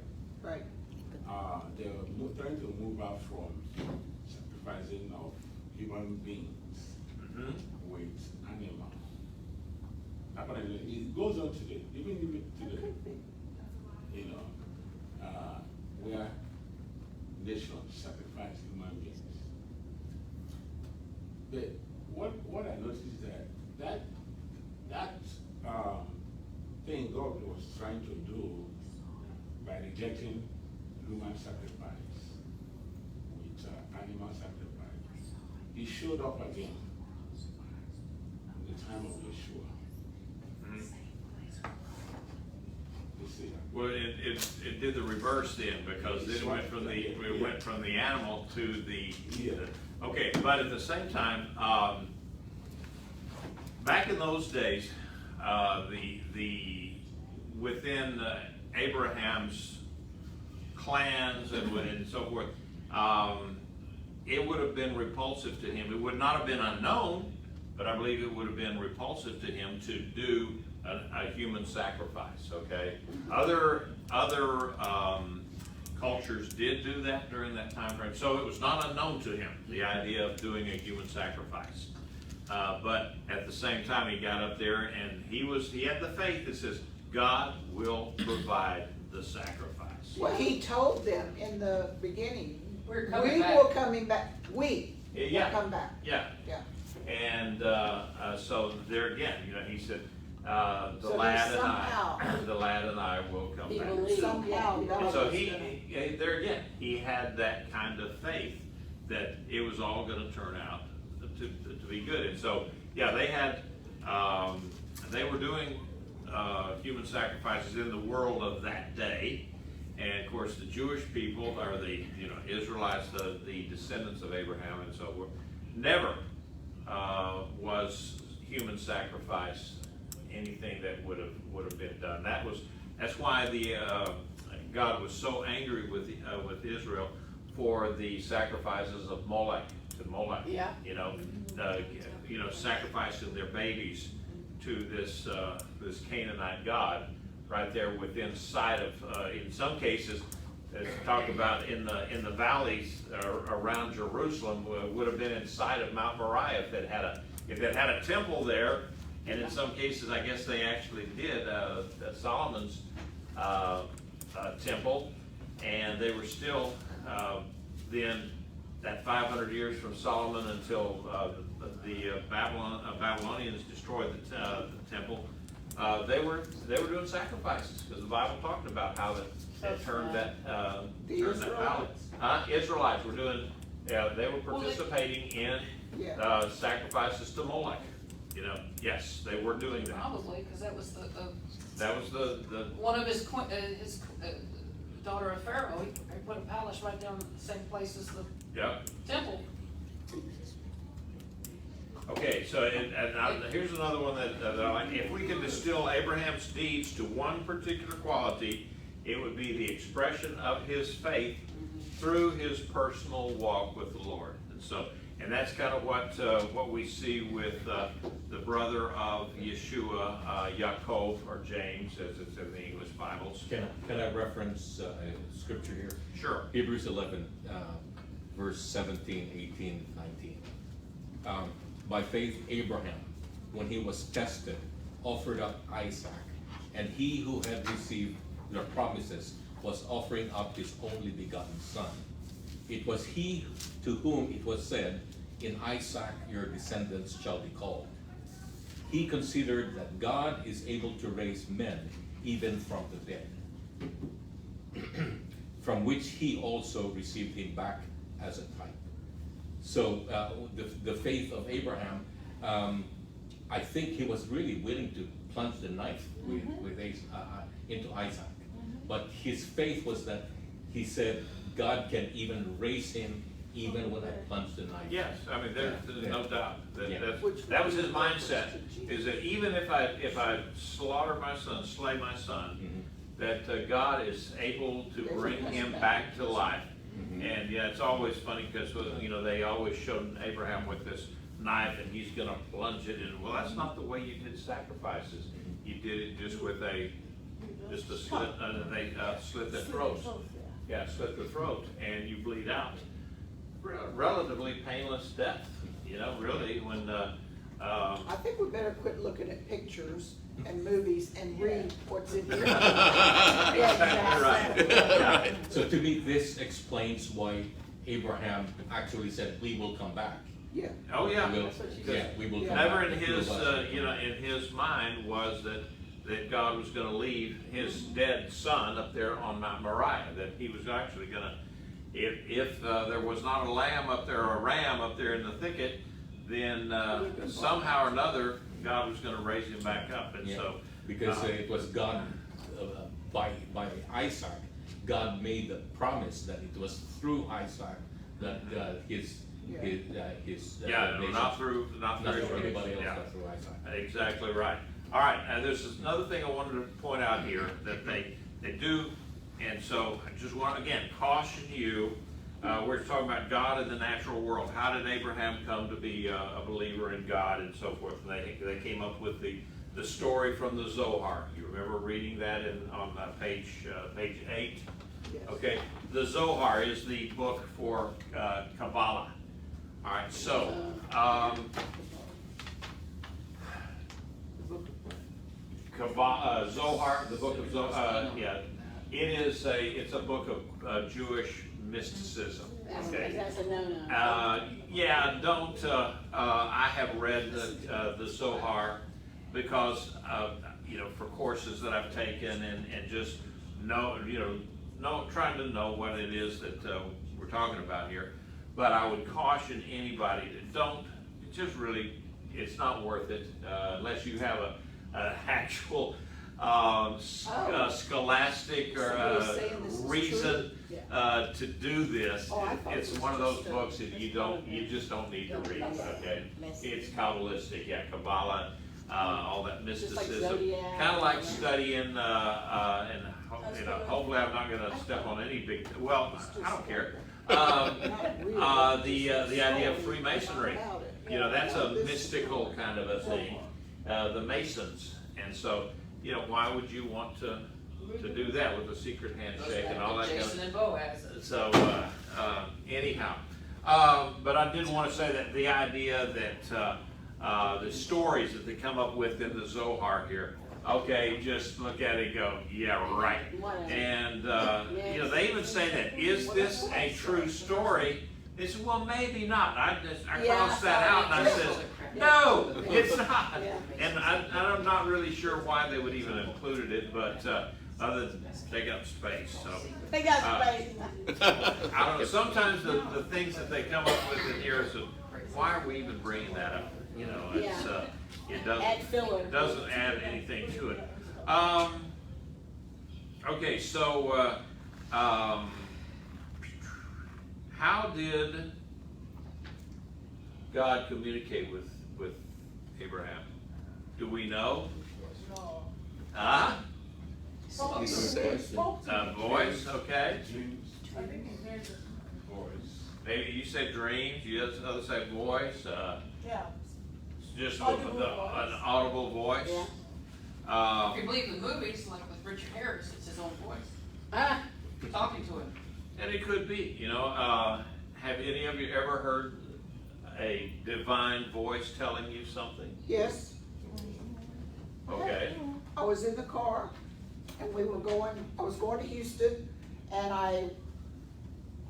Right. They were trying to move out from sacrificing of human beings Mhm. with animals. Apparently, it goes on today, even today. You know, where nations sacrifice human beings. But what I noticed is that thing God was trying to do by rejecting human sacrifice with animal sacrifice, he showed up again in the time of Yeshua. Mhm. You see that? Well, it did the reverse then, because then we went from the animal to the, okay, but at the same time, back in those days, within Abraham's clans and so forth, it would have been repulsive to him. It would not have been unknown, but I believe it would have been repulsive to him to do a human sacrifice, okay? Other cultures did do that during that time frame, so it was not unknown to him, the idea of doing a human sacrifice. But at the same time, he got up there and he had the faith that says, God will provide the sacrifice. Well, he told them in the beginning, We're we coming back. will coming back, we Yeah. will come back. Yeah. Yeah. And so there again, you know, he said, the So lad he and I, somehow- the lad and I will come He back. believed. Somehow Yeah. God And so was he, gonna- there again, he had that kind of faith that it was all gonna turn out to be good. And so, yeah, they were doing human sacrifices in the world of that day. And of course, the Jewish people are the, you know, Israelites, the descendants of Abraham, and so never was human sacrifice anything that would have been done. That's why God was so angry with Israel for the sacrifices of Molech to Molech. Yeah. You know, sacrificing their babies to this Canaanite god right there within sight of. In some cases, as talked about in the valleys around Jerusalem, would have been in sight of Mount Moriah if it had a temple there. And in some cases, I guess they actually did Solomon's temple, and they were still then that 500 years from Solomon until the Babylonians destroyed the temple. They were doing sacrifices because the Bible talked about how that turned that valley. Israelites were doing. They were participating in sacrifices to Molech. You know, yes, they were doing that. Probably, because that was That was the one of his daughter of Pharaoh. He put a palace right down the same place as the temple. Okay, so here's another one that I like. If we can distill Abraham's deeds to one particular quality, It would be the expression of his faith through his personal walk with the Lord. And that's kind of what we see with the brother of Yeshua, Yaakov, or James, as it's in the English Bibles. Can I reference scripture here? Sure. Hebrews 11, verse 17, 18, 19. By faith, Abraham, when he was tested, offered up Isaac, and he who had received the promises was offering up his only begotten son. It was he to whom it was said, in Isaac your descendants shall be called. He considered that God is able to raise men even from the dead, from which he also received him back as a type. So the faith of Abraham, I think he was really willing to plunge the knife into Isaac. But his faith was that he said, God can even raise him even when I plunge the knife. Yes, I mean, there's no doubt. Yeah. That was his mindset, is that even if I slaughter my son, slay my son, that God is able to bring him back to life. And yeah, it's always funny because, you know, they always showed Abraham with this knife and he's going to plunge it in. Well, that's not the way you did sacrifices. You did it just with a slit, they slit the throat. Yeah, slit the throat and you bleed out. Relatively painless death, you know, really, when I think we better quit looking at pictures and movies and read what's in here. Exactly right. Yeah. So to me, this explains why Abraham actually said, we will come back. Yeah. Oh, yeah. We will come Never back. in his, in his mind was that God was going to leave his dead son up there on Mount Moriah, that he was actually going to, if there was not a lamb up there or a ram up there in the thicket, then somehow or another, God was going to raise him back up. And so, because it was God, by Isaac, God made the promise that it was through Isaac that his not through anybody else, yeah. but through Isaac. Exactly right. All right, and there's another thing I wanted to point out here that they do, and so I just want to, again, caution you. We're talking about God in the natural world. How did Abraham come to be a believer in God and so forth? And they came up with the story from the Zohar. You remember reading that on page 8? Yes. Okay, the Zohar is the book for Kabbalah. All right, so Zohar, the book of Zohar, yeah, it's a book of Jewish mysticism. Okay. That's a no-no. Yeah, don't. I have read the Zohar because for courses that I've taken and just trying to know what it is that we're talking about here. But I would caution anybody to don't. It's not worth it unless you have an actual scholastic or reason to do this. It's one of those books that you just don't need to read. Okay, it's Kabbalistic, yeah, Kabbalah, all that mysticism, kind of like studying and hopefully I'm not going to step on any big. Well, I don't care. The idea of Freemasonry, that's a mystical kind of a thing. The Masons, and so why would you want to do that with a secret handshake and all that kind of Jason and Boaz. So anyhow, but I did want to say that the idea that the stories that they come up with in the Zohar here. Okay, just look at it and go, yeah, right. And, they even say that, is this a true story? They said, well, maybe not. I crossed that out and I said, no, it's not. And I'm not really sure why they would even included it, but other than take up space. So They got space. I don't know. Sometimes the things that they come up with in here is, why are we even bringing that up? It's it doesn't add anything to it. Okay, so how did God communicate with Abraham? Do we know? No. Spoke He to said. me, spoke to me. Voice, okay. Dreams, I think he heard it. voice. Maybe you say dreams, you others say voice, Yeah. just Audible an voice. audible voice. Yeah. If you believe the movies, like with Richard Harris, it's his own voice, Ah, talking to him. And it could be, have any of you ever heard a divine voice telling you something? yes. Okay. I was in the car and I was going to Houston and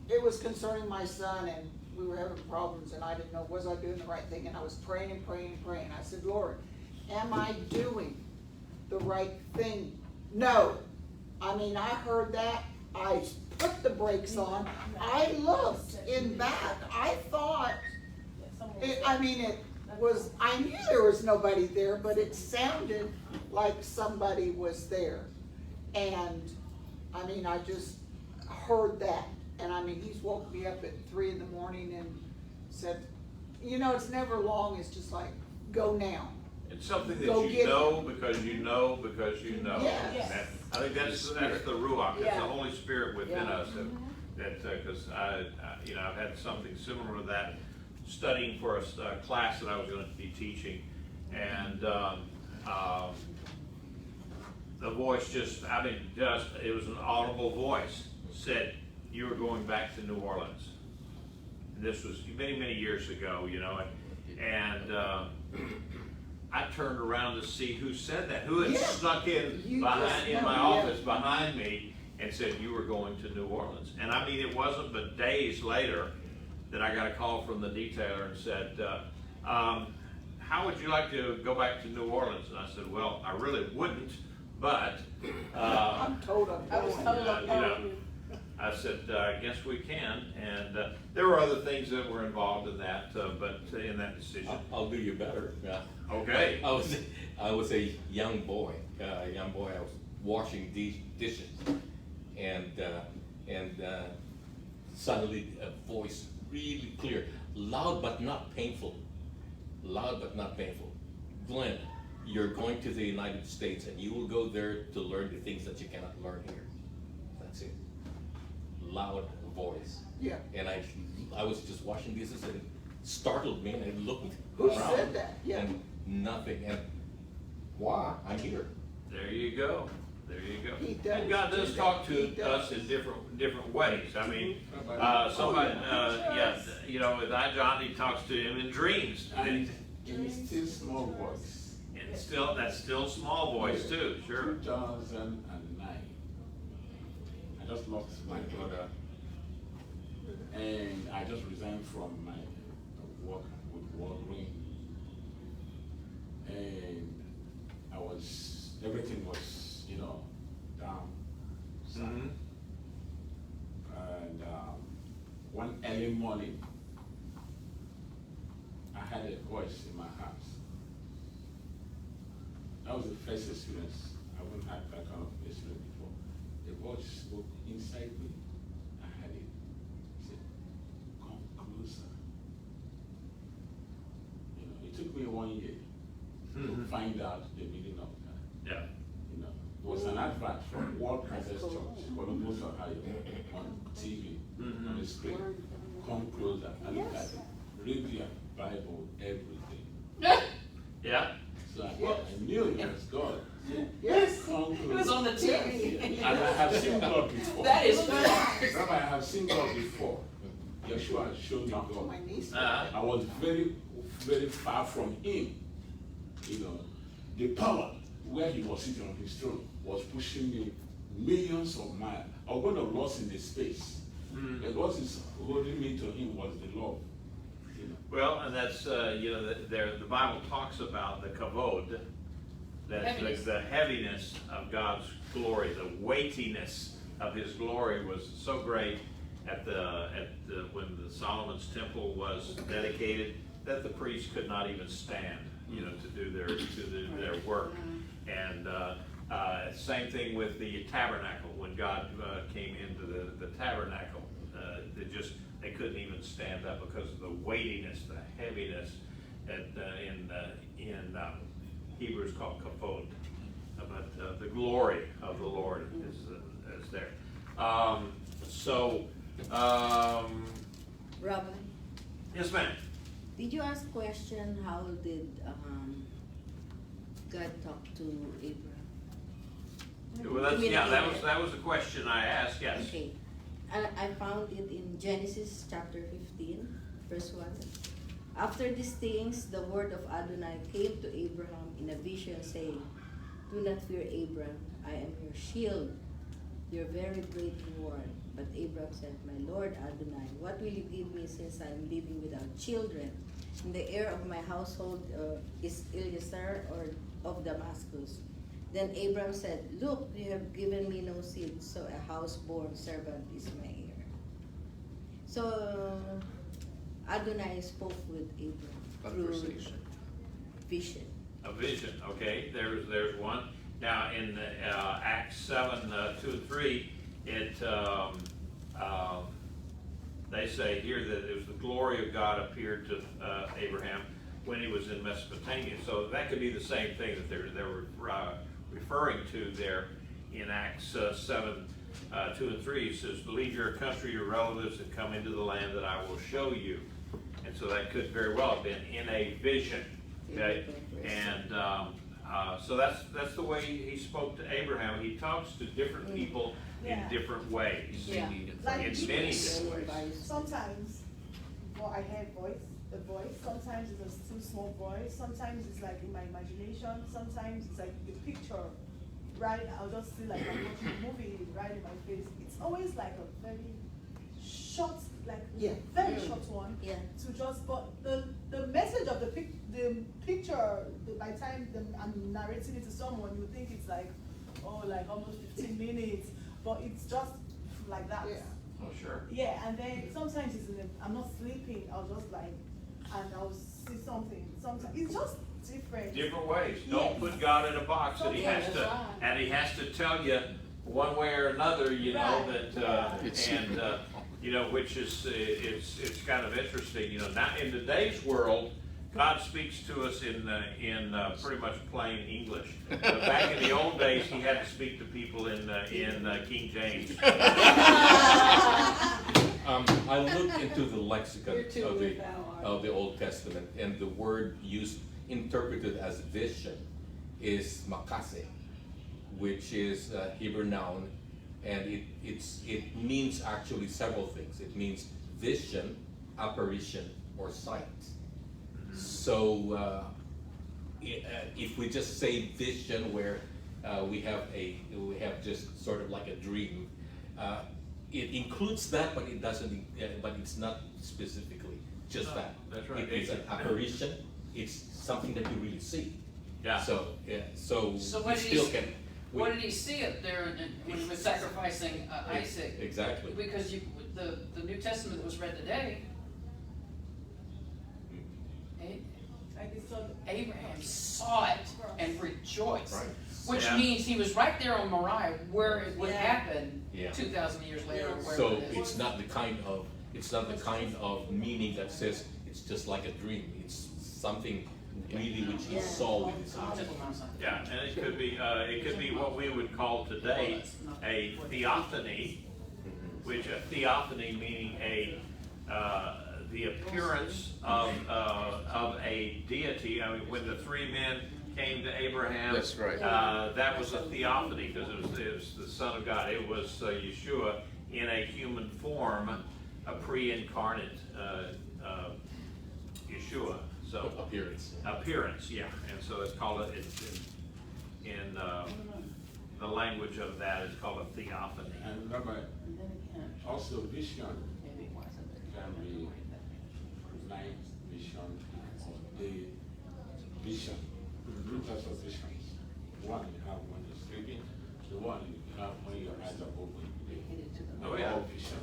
it was concerning my son and we were having problems and I didn't know, was I doing the right thing? And I was praying and praying and praying. I said, Lord, am I doing the right thing? No. I mean, I heard that. I put the brakes on. I looked in back. I thought, I knew there was nobody there, but it sounded like somebody was there. And, I mean, I just heard that. And I mean, he's woke me up at 3 in the morning and said, it's never long, it's just like, go now. It's something that Go you get know because you know because you know. Yes. And I think that's the Ruach, it's the Yeah. Holy Spirit within Yeah. us because I've had something similar to that studying for a class that I was going to be teaching, and the voice it was an audible voice said you were going back to New Orleans. And this was many, many years ago, and I turned around to see who said that, who had Yeah. snuck in You behind just in know, my yeah. office behind me and said you were going to New Orleans. And I mean, it wasn't but days later that I got a call from the detailer and said, how would you like to go back to New Orleans? And I said, well, I really wouldn't, but I'm told I'm I was going. told I'm going. I said, I guess we can. And there were other things that were involved in that, but in that decision. I'll do you better. Yeah. Okay. I was a young boy. I was washing dishes, and suddenly a voice really clear, loud but not painful. Loud but not painful. Glenn, you're going to the United States, and you will go there to learn the things that you cannot learn here. That's it. Loud voice. Yeah. And I was just washing dishes and it startled me and I looked Who around. said that? Yeah. And nothing. And wow, I'm here. There you go. There you go. He does And God do does that. talk He to does. us in different ways. I mean, Oh, somebody, with John, he talks to him in dreams. And in still small voice. And that's still small voice too, sure. 2009, I just lost my brother, and I just resigned from my work with Walgreens, and everything was, down. Mhm. And one early morning, I had a voice in my house. That was the first experience. I haven't had that kind of experience before. The voice spoke inside me. I had it. It said, come closer. It took me 1 year to find out the meaning of that. Yeah. There was an advert from World Harvest Church, Columbus, Ohio, on TV, on the screen. Come closer. I look at it. Read your Bible, everything. Yeah. So I knew it was God. Yes. Come closer. It was on the TV. And I have seen God before. That is good. Rabbi, I have seen God before. Yeshua showed me Talk to God. my niece. I was very, very far from him. The power where he was sitting on his throne was pushing me millions of miles. I was going to lost in the space. And what is holding me to him was the love. Well, and that's, the Bible talks about the kavod, Heaviness. the heaviness of God's glory, the weightiness of his glory was so great when the Solomon's temple was dedicated that the priests could not even stand, to do their work. And same thing with the tabernacle. When God came into the tabernacle, they couldn't even stand up because of the weightiness, the heaviness, in Hebrew is called kavod. but the glory of the Lord is there. Rabbi, Yes, ma'am. did you ask question how did God talk to Abraham? Well, that was the question I asked. Yes. Okay, I found it in Genesis chapter 15, verse 1. After these things, the word of Adonai came to Abraham in a vision, saying, "Do not fear, Abraham, I am your shield, your very great reward." But Abraham said, "My Lord Adonai, what will you give me since I am living without children? And the heir of my household is Eliezer or of Damascus." Then Abraham said, "Look, you have given me no seed, so a house-born servant is my heir." So Adonai spoke with Abraham through Conversation. vision. A vision. Okay. There's one. Now in Acts 7, 2 and 3, they say here that it was the glory of God appeared to Abraham when he was in Mesopotamia. So that could be the same thing that they were referring to there in Acts 7, 2 and 3. It says, "Leave your country, your relatives, and come into the land that I will show you." And so that could very well have been in a vision. Okay, and so that's the way he spoke to Abraham. He talks to different people in different ways. Yeah. Like In many different ways. sometimes, well, I hear the voice, sometimes it's a still small voice, sometimes it's like in my imagination, sometimes it's like a picture, right? I'll just see like I'm watching a movie right in my face. It's always like a very short, like very short one. Yeah. To just, but the message of the picture, by the time I'm narrating it to someone, you think it's like, oh, like almost 15 minutes, but it's just like that. Yeah. Oh, sure. Yeah, and then sometimes I'm not sleeping, I'll just like, and I'll see something. Sometimes it's just different. Different ways. Yes. Don't put God in a box, and he has That's to, right. and he has to tell you one way or another, you know, Right. that, you know, which is, it's kind of interesting, you know, now in today's world, God speaks to us in pretty much plain English. But back in the old days, he had to speak to people in King James. I looked into the lexicon of the Old Testament, and the word used, interpreted as vision, is makase, which is a Hebrew noun, and it means actually several things. It means vision, apparition, or sight. So if we just say vision, where we have just sort of like a dream, it includes that, but it doesn't. But it's not specifically just that. That's right. It's an apparition. It's something that you really see. Yeah. So So we still can. What did he see up there when he was sacrificing Isaac? Exactly. Because the New Testament that was read today, Abraham saw it and rejoiced. Right. Which Yeah. means he was right there on Moriah where it would happen Yeah. 2,000 years later. Or So wherever it is. it's not the kind of meaning that says it's just like a dream. It's something really which he saw with his eyes. Yeah, and it could be what we would call today a theophany, which a theophany meaning the appearance of a deity. I mean, when the three men came to Abraham, That's right. that was a theophany because it was the Son of God. It was Yeshua in a human form, a pre-incarnate Yeshua. So appearance, yeah, and so it's called in the language of that, it's called a theophany. And Rabbi, also vision can be night vision or day vision. Two types of visions. One you have when you're sleeping, the one you have when your eyes are open. Oh, yeah. All vision.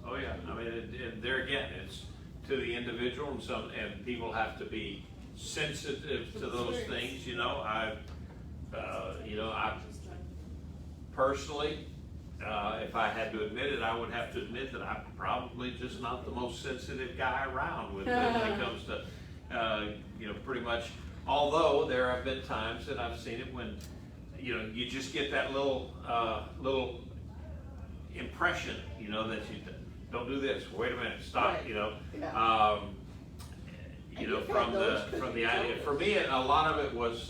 Oh yeah, I mean, there again, it's to the individual, and people have to be sensitive to those things. You know, I personally, if I had to admit it, I would have to admit that I'm probably just not the most sensitive guy around when it comes to, pretty much. Although there have been times that I've seen it when you know, you just get that little impression, you know, that you don't do this. Wait a minute, stop. Right. You know, Yeah. you know, you've had those from the cookies idea. over. For me, a lot of it was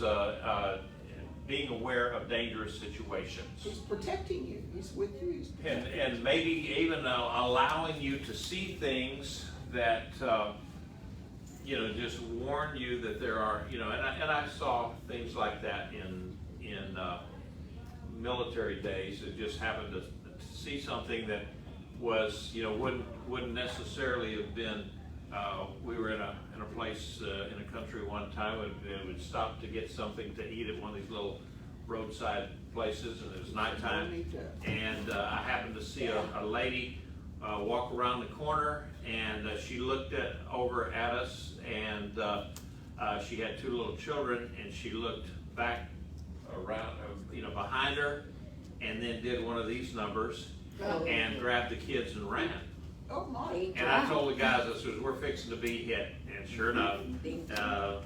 being aware of dangerous situations. He's protecting you. He's with you. He's And maybe even allowing you to see things that, you know, just warn you that there are, you know, and I saw things like that in military days. It just happened to see something that was, you know, wouldn't necessarily have been. We were in a place in a country one time, and we'd stop to get something to eat at one of these little roadside places, and it was nighttime, and I happened to see a lady walk around the corner, and she looked over at us, and she had two little children, and she looked back around, you know, behind her, and then did one of these numbers, and grabbed the kids and ran. oh my. And I told the guys, I said, we're fixing to be hit, and sure enough, you know,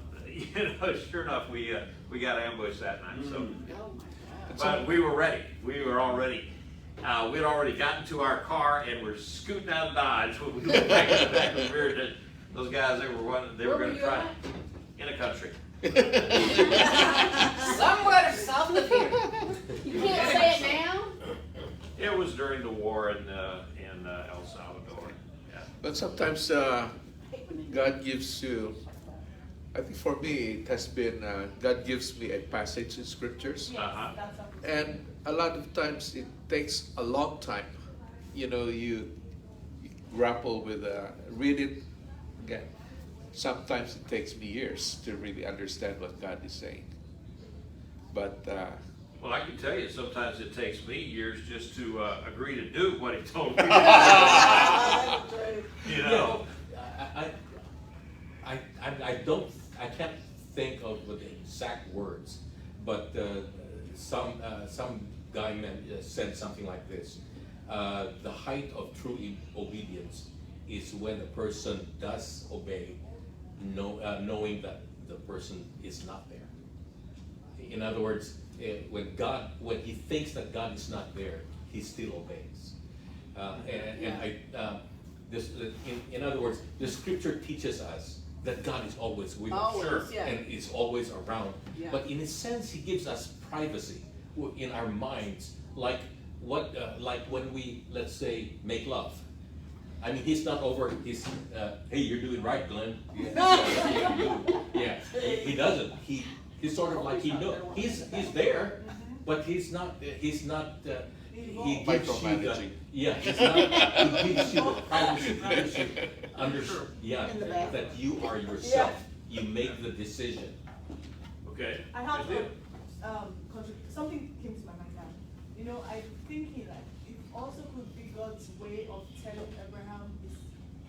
sure enough, we got ambushed that night. So, Oh my God. but we were ready. We were already. We'd already gotten to our car and we're scooting out of Dodge when we went back in the back of the rear. Those guys, they were going to try in a country. Somewhere south of here. You can't say it now? It was during the war in El Salvador. Yeah. But sometimes God gives you, I think for me it has been, God gives me a passage in scriptures. Uh-huh. And a lot of times it takes a long time. You know, you grapple with, read it again. Sometimes it takes me years to really understand what God is saying. But Well, I can tell you, sometimes it takes me years just to agree to do what he told me. You know? I can't think of the exact words, but some guy said something like this. The height of true obedience is when a person does obey, knowing that the person is not there. In other words, when he thinks that God is not there, he still obeys. In other words, the scripture teaches us that God is always with us. Always, Sure. yeah. And is always around. Yeah. But in a sense, he gives us privacy in our minds, like when we, let's say, make love. I mean, he's not over. He's hey, you're doing right, Glenn. Yeah, he doesn't. He's sort of like he knows. He's there, but he's not. He gives you the, yeah. He's not. He gives you the privacy. He gives you that you are yourself. You make the decision. Okay. I have Good deal. something came to my mind now. You know, I'm thinking that it also could be God's way of telling Abraham his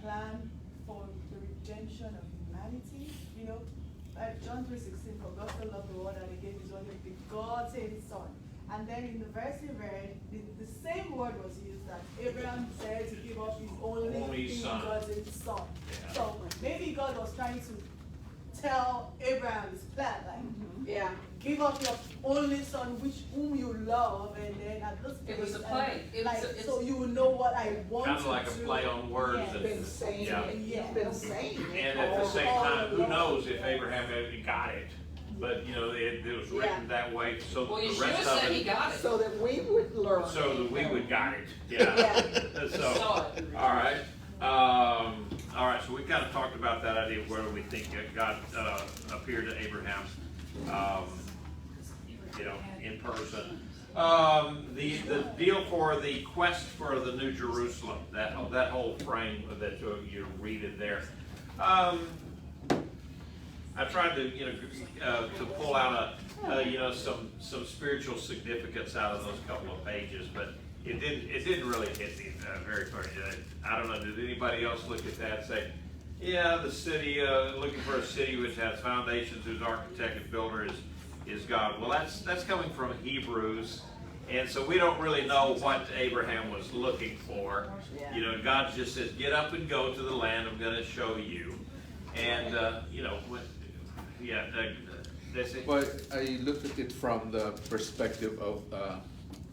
plan for the redemption of humanity. You know, John 3:16, for God so loved the world that he gave his only begotten son. And then in the verse he read, the same word was used that Abraham said to give up his only begotten son. Yeah. So maybe God was trying to tell Abraham his plan, like, give up your only son, whom you love, and then at this It was place, a play. It was like, a- so you will know what I want Kind of to like a do. play on words. Yes. And, Been saying yeah. it. He's been saying it. And at the same time, who along. knows if Abraham ever got it? But you know, it was written that way, so Well, the Yeshua rest of said he it, got it. So that we would learn. so that we would got it. Yeah. So, Saw it. all right. All right. So we kind of talked about that idea of where we think that God appeared to Abraham, you know, in person. The deal for the quest for the New Jerusalem, that whole frame that you read in there. I tried to, you know, to pull out you know, some spiritual significance out of those couple of pages, but it didn't really hit me very far. I don't know. Did anybody else look at that and say, yeah, the city, looking for a city which has foundations, whose architect and builder is God? Well, that's coming from Hebrews, and so we don't really know what Abraham was looking for. You know, God just says, get up and go to the land I'm going to show you, and you know, That's it. But I looked at it from the perspective of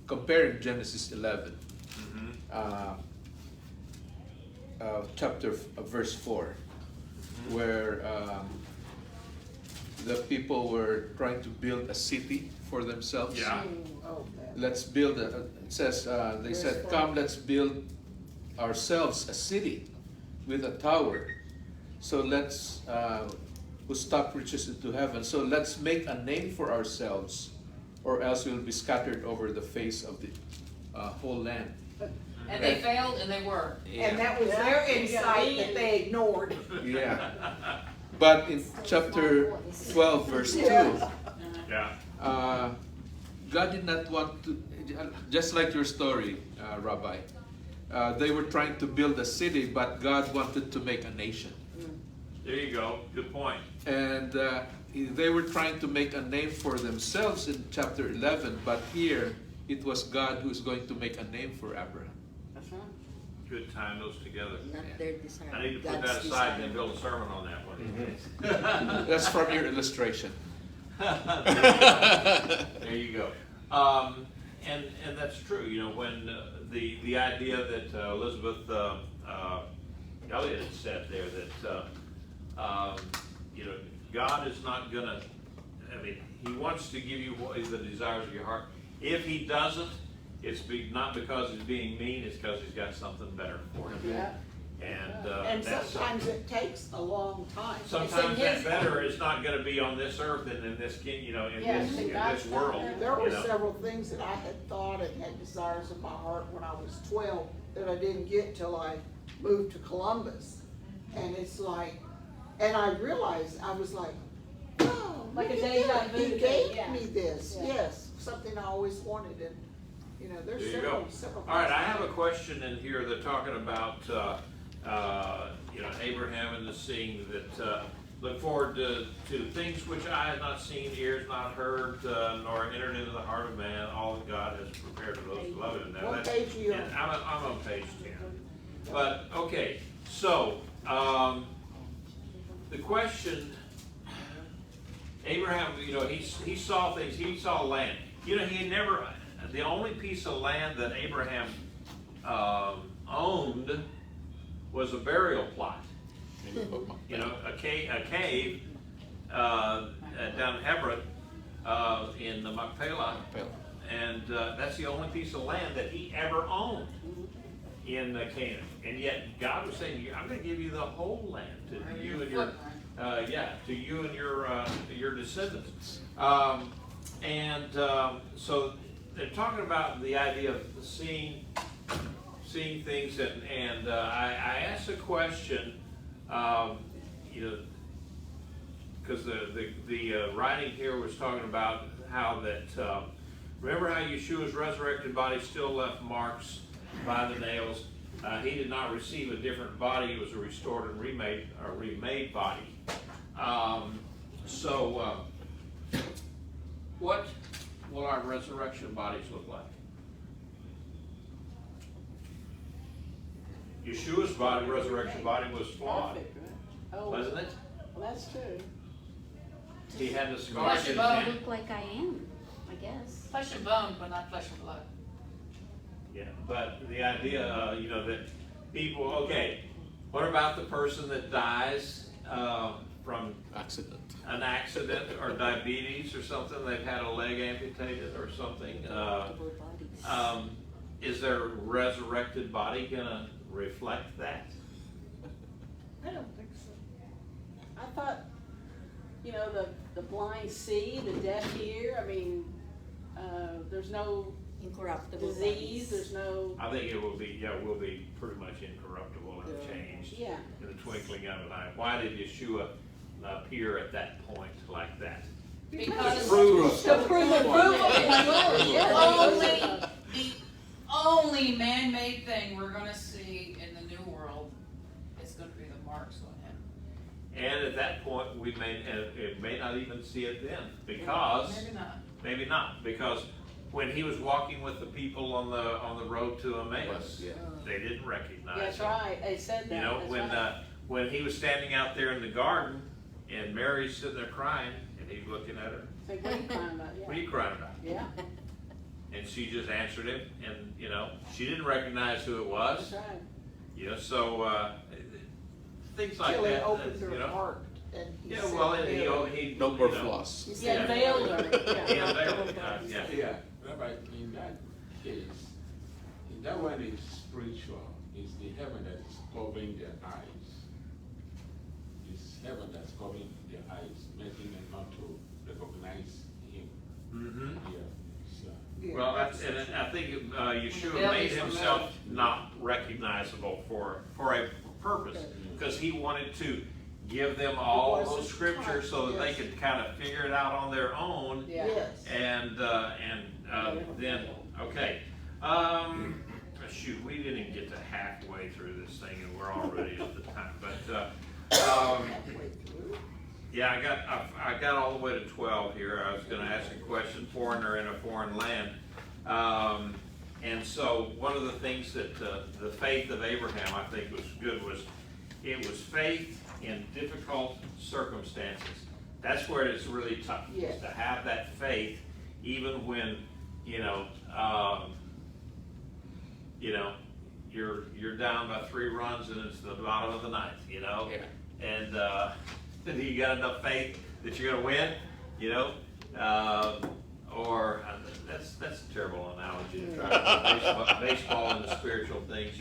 comparing Genesis 11, verse 4, where the people were trying to build a city for themselves. Yeah. Oh, Let's build it says, they said, come, let's build ourselves a city with a tower. So let's, whose top reaches into heaven. So let's make a name for ourselves, or else we'll be scattered over the face of the whole land. And they failed, and they were. and that was their insight that they ignored. Yeah. But in chapter 12, verse 2, Yeah. God did not want to, just like your story, Rabbi, they were trying to build a city, but God wanted to make a nation. There you go. Good point. And they were trying to make a name for themselves in chapter 11, but here it was God who's going to make a name for Abraham. Good time those together. Not their desire. I need to put God's that aside and then desire. build a sermon on that one. That's from your illustration. There you go. And that's true. You know, when the idea that Elizabeth Elliot had said there that you know, God is not gonna. I mean, He wants to give you the desires of your heart. If He doesn't, it's not because He's being mean. It's because He's got something better for you. Yeah. And that's, sometimes it takes a long time. sometimes that better is not going to be on this earth and in this, you know, in this world. There were you know. several things that I had thought and had desires in my heart when I was 12 that I didn't get till I moved to Columbus. And it's like, and I realized, I was like, oh, Like a look at deja that. vu He thing, gave yeah. me this, Yeah. yes, something I always wanted. And, you know, there's There you several, go. several. All right, things. I have a question in here. They're talking about, you know, Abraham and the seeing that, look forward to things which eye has not seen, ears not heard, nor entered into the heart of man, all that God has prepared for those who love Him. Now, What that's- page are you on? and I'm on page 10. But, okay, so, the question, Abraham, you know, he saw things, he saw land. You know, he never, the only piece of land that Abraham owned was a burial plot. You know, a cave down in Hebron in the Machpelah, and that's the only piece of land that he ever owned in Canaan. And yet God was saying, "I'm going to give you the whole land to you and your, to you and your descendants." So they're talking about the idea of seeing things, and I asked a question, you know, because the writing here was talking about how that, remember how Yeshua's resurrected body still left marks by the nails. He did not receive a different body; it was a restored and remade body. What will our resurrection bodies look like? Yeshua's body, resurrection body, was flawed, Perfect, right? Oh, wasn't it? well, that's true. He had the scars in his I hand. look like I am, I guess. Flesh and bone, but not flesh and blood. Yeah, but the idea, you know, that people, okay, what about the person that dies from Accident. an accident or diabetes or something? They've had a leg amputated or something. Multiple bodies. Is their resurrected body gonna reflect that? I don't think so. I thought, you know, the blind see, the deaf hear, I mean, there's no Incorruptible disease, bodies. there's no, I think it will be, will be pretty much incorruptible and changed yeah. in the twinkling of an eye. Why did Yeshua appear at that point like that? Because Prove To prove it, the only man-made thing we're gonna see in the new world is gonna be the marks on him. And at that point, it may not even see it then, because Maybe not. because when he was walking with the people on the road to Emmaus, Yeah. they didn't recognize That's him. right, they said that, You know, that's right. when he was standing out there in the garden, and Mary's sitting there crying, and he's looking at her. So what are you crying about? What are you crying about? Yeah, And she just answered him, and, you know, she didn't recognize who it was. that's right. You know, so, things like Till he that, opens you her know. heart and he Yeah, said, well, and "Bill." he. No more you know, floss. He Yeah, said, veiled her, He yeah. unveiled it, yeah. Yeah, Rabbi, in that case, in that one is spiritual, it's the heaven that is covering their eyes. It's heaven that's covering their eyes, making them not to recognize him. Mhm. Yeah, so. Yeah, Well, and I think Yeshua Devil made is himself not recognizable for a purpose, because he wanted to give them all It was those his scriptures heart, so that they yes. could kind of figure it out on their own. Yeah. Yes. And then, okay, shoot, we didn't even get to halfway through this thing, and we're already at the time, but, Halfway through. yeah, I got all the way to 12 here. I was gonna ask a question, foreigner in a foreign land. And so one of the things that, the faith of Abraham, I think was good, was it was faith in difficult circumstances. That's where it's really tough, is Yes. to have that faith, even when, you're down by 3 runs and it's the bottom of the ninth, Yeah. and you got enough faith that you're gonna win, or that's a terrible analogy to try to put baseball and the spiritual things,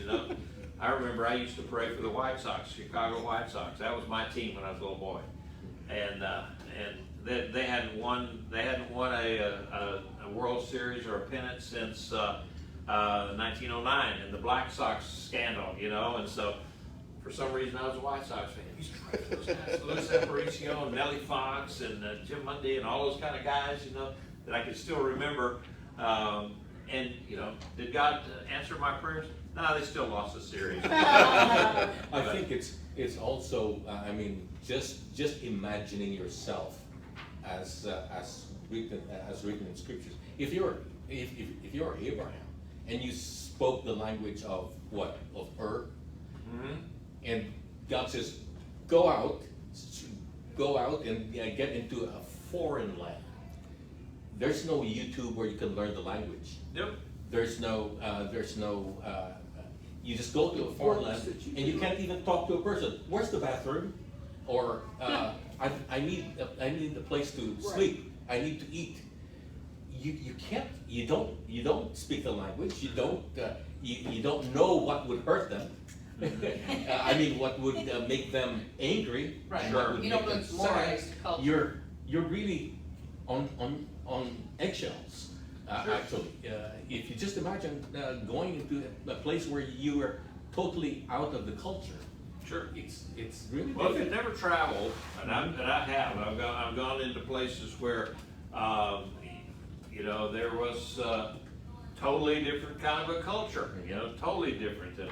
I remember I used to pray for the White Sox, Chicago White Sox. That was my team when I was a little boy, and they hadn't won a World Series or a pennant since 1909 and the Black Sox scandal, and so for some reason I was a White Sox fan. I used to pray for those guys, Luis Aparicio and Nellie Fox and Jim Mundy and all those kind of guys, that I could still remember. And did God answer my prayers? No, they still lost the series. I think it's also, just imagining yourself as written in scriptures. If you're Abraham and you spoke the language of what? Of Ur, and God says, go out and get into a foreign land. There's no YouTube where you can learn the language. Yep. There's no, you just go to a foreign land and you can't even talk to a person. Where's the bathroom? Or, I need a place to sleep. I need to eat. You can't, you don't speak the language. You don't know what would hurt them. What would make them angry. Right. What would You make don't them memorize sad. the culture. You're really on eggshells, actually. If you just imagine going into a place where you are totally out of the culture, Sure. it's really Well, if difficult. you've never traveled, and I have, I've gone into places where, there was totally different kind of a culture, totally different than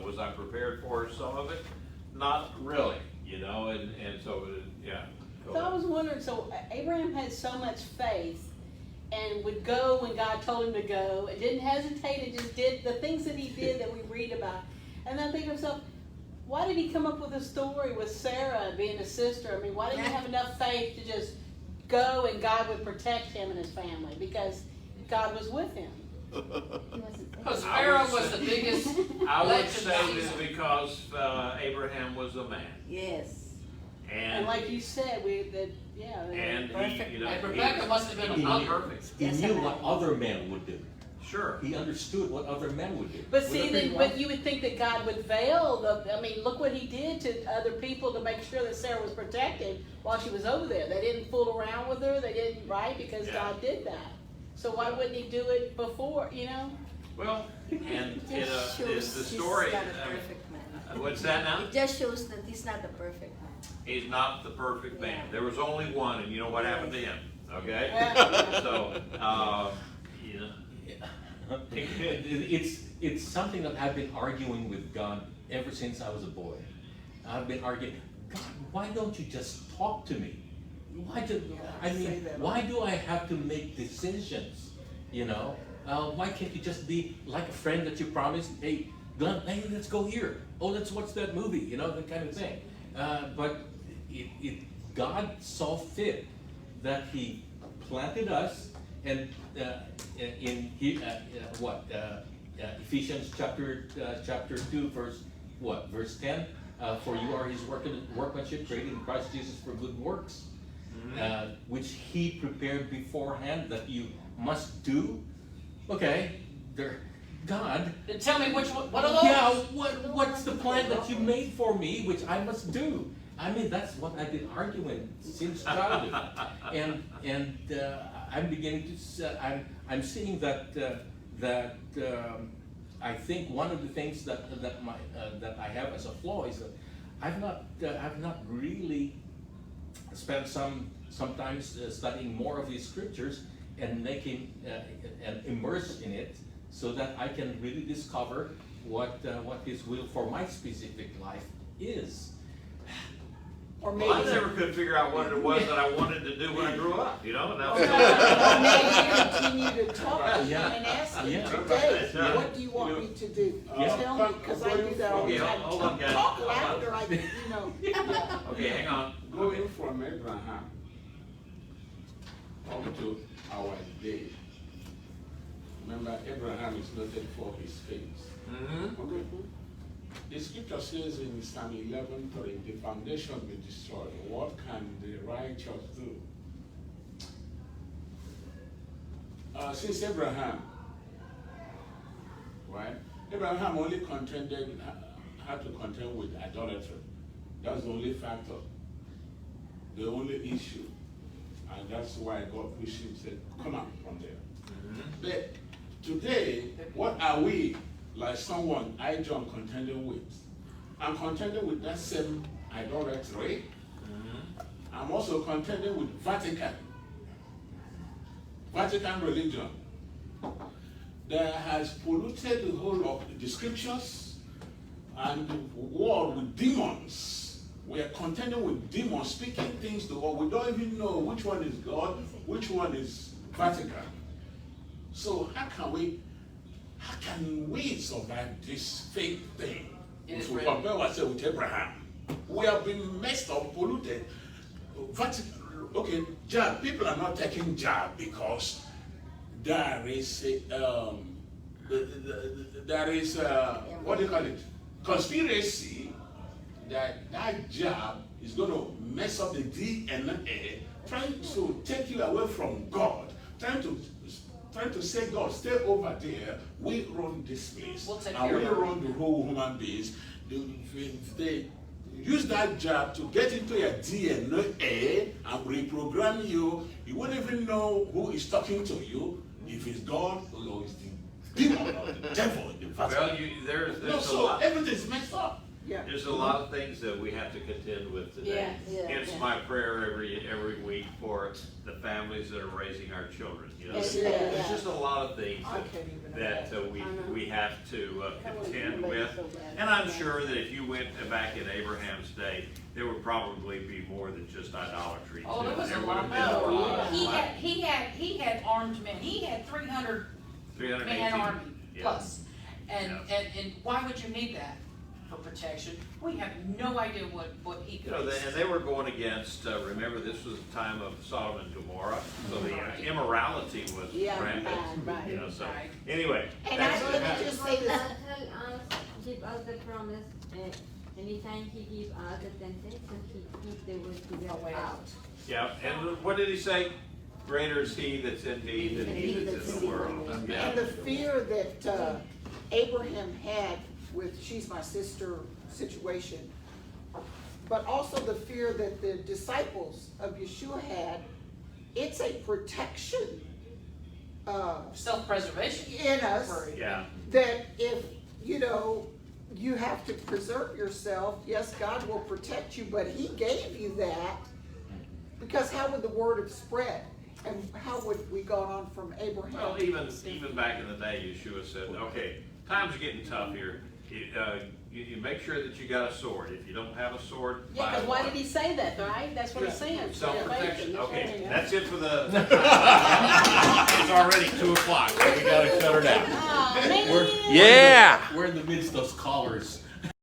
was I prepared for some of it? Not really, and so, yeah. go So I ahead. was wondering, so Abraham had so much faith and would go when God told him to go and didn't hesitate and just did the things that he did that we read about. And then I think to myself, why did he come up with a story with Sarah being a sister? Why didn't he have enough faith to just go and God would protect him and his family? Because God was with him. Because Pharaoh was the biggest I would legend say of this Israel. because Abraham was a man, Yes. And like you said, and Perfect. he, And Rebecca must have been He a knew- perfect. He Yes, knew I what know. other men would do. Sure. He understood what other men would do. But Would see, it then, be but wrong? you would think that God would veil look what he did to other people to make sure that Sarah was protected while she was over there. They didn't fool around with her, they didn't, right? Because Yeah. God did that. So why wouldn't he do it before, Well, and It just shows the he's story, not a perfect man. what's that now? It just shows that he's not a perfect man. He's not the perfect man. Yeah. There was only one, and you know what happened to him, okay? Yeah. So, It's something that I've been arguing with God ever since I was a boy. I've been arguing, God, why don't you just talk to me? Why do I have to make decisions? Why can't you just be like a friend that you promised? Hey, Glenn, hey, let's go here. Oh, let's watch that movie. That kind of thing. But God saw fit that He planted us, and Ephesians chapter 2, verse 10. For you are His workmanship, created in Christ Jesus for good works, which He prepared beforehand that you must do. Okay, God. Then tell me what are those? Yeah, what's the plan that you made for me, which I must do? I mean, that's what I've been arguing since childhood, and I'm beginning to. I'm seeing that I think one of the things that I have as a flaw is that I've not really spent sometimes studying more of these scriptures and making and immerse in it, so that I can really discover what His will for my specific life is. Or Well, I maybe, never could figure out what it was that I wanted to do when I grew up, you know, and that was. or maybe continue to talk to Him Yeah. and ask Him Yeah. today, Yeah. what do you want me to do? Yeah. Tell me, because I do that all the Okay, time. hold on, guys. Talk louder, Yeah. Okay, hang on. Going from Abraham up to our day. Remember, Abraham is noted for his faith. Mm-hmm. Okay. The scripture says in Psalm 11:3, the foundation be destroyed. What can the righteous do? Since Abraham, right? Abraham only had to contend with idolatry. That's the only factor, the only issue. And that's why God pushed him and said, come out from there. But today, what are we, like someone I John contending with? I'm contending with that same idolatry. I'm also contending with Vatican religion that has polluted the whole of the scriptures and the world with demons. We are contending with demons, speaking things to God. We don't even know which one is God, which one is Vatican. So how can we survive this fake thing? If we compare ourselves with Abraham, we have been messed up, polluted. Vatican, okay, jab. People are not taking jab because there is what do you call it? Conspiracy that jab is going to mess up the DNA, trying to take you away from God, trying to say, God, stay over there. We run this place, We'll take and care we of it. run the whole human beings. They use that jab to get into your DNA and reprogram you. You wouldn't even know who is talking to you, if it's God or it's the demon or the devil in the Vatican. Well, there's No, a so lot. everything's messed up. Yeah. There's a lot of things that we have to contend with today. It's my prayer every week for the families that are raising our children. You know, Yes, there's just a lot of things I can't even that we have to contend with. And I'm sure that if you went back in Abraham's day, there would probably be more than just idolatry. Oh, too. there was There a would lot. have been a lot. He had armed men. He had 300 man 318. army Yeah. plus. And why would you need that? For protection. We have no idea what he You could. know, and they were going against, remember, this was the time of Sodom and Gomorrah, so the immorality was rampant. right. You know, so, Right. anyway. And that's- let me just say this, Tell us, give us the promise, anytime He give us the temptation, He keep the way to get out. Yeah, and what did he say? Greater is he that's in me than he that's in the world. Yeah. and the fear that Abraham had with she's my sister situation, but also the fear that the disciples of Yeshua had, it's a protection Self-preservation. in us Yeah. that if, you have to preserve yourself, yes, God will protect you, but He gave you that, because how would the word have spread? And how would we go on from Abraham? Well, even back in the day, Yeshua said, okay, times are getting tough here. You make sure that you got a sword. If you don't have a sword, Yeah, buy because why one. did he say that, right? That's what he's saying. Self-protection. Okay, Yeah. that's it for the. It's already 2:00, so we gotta shut her down. Aw, man. We're in the midst of scholars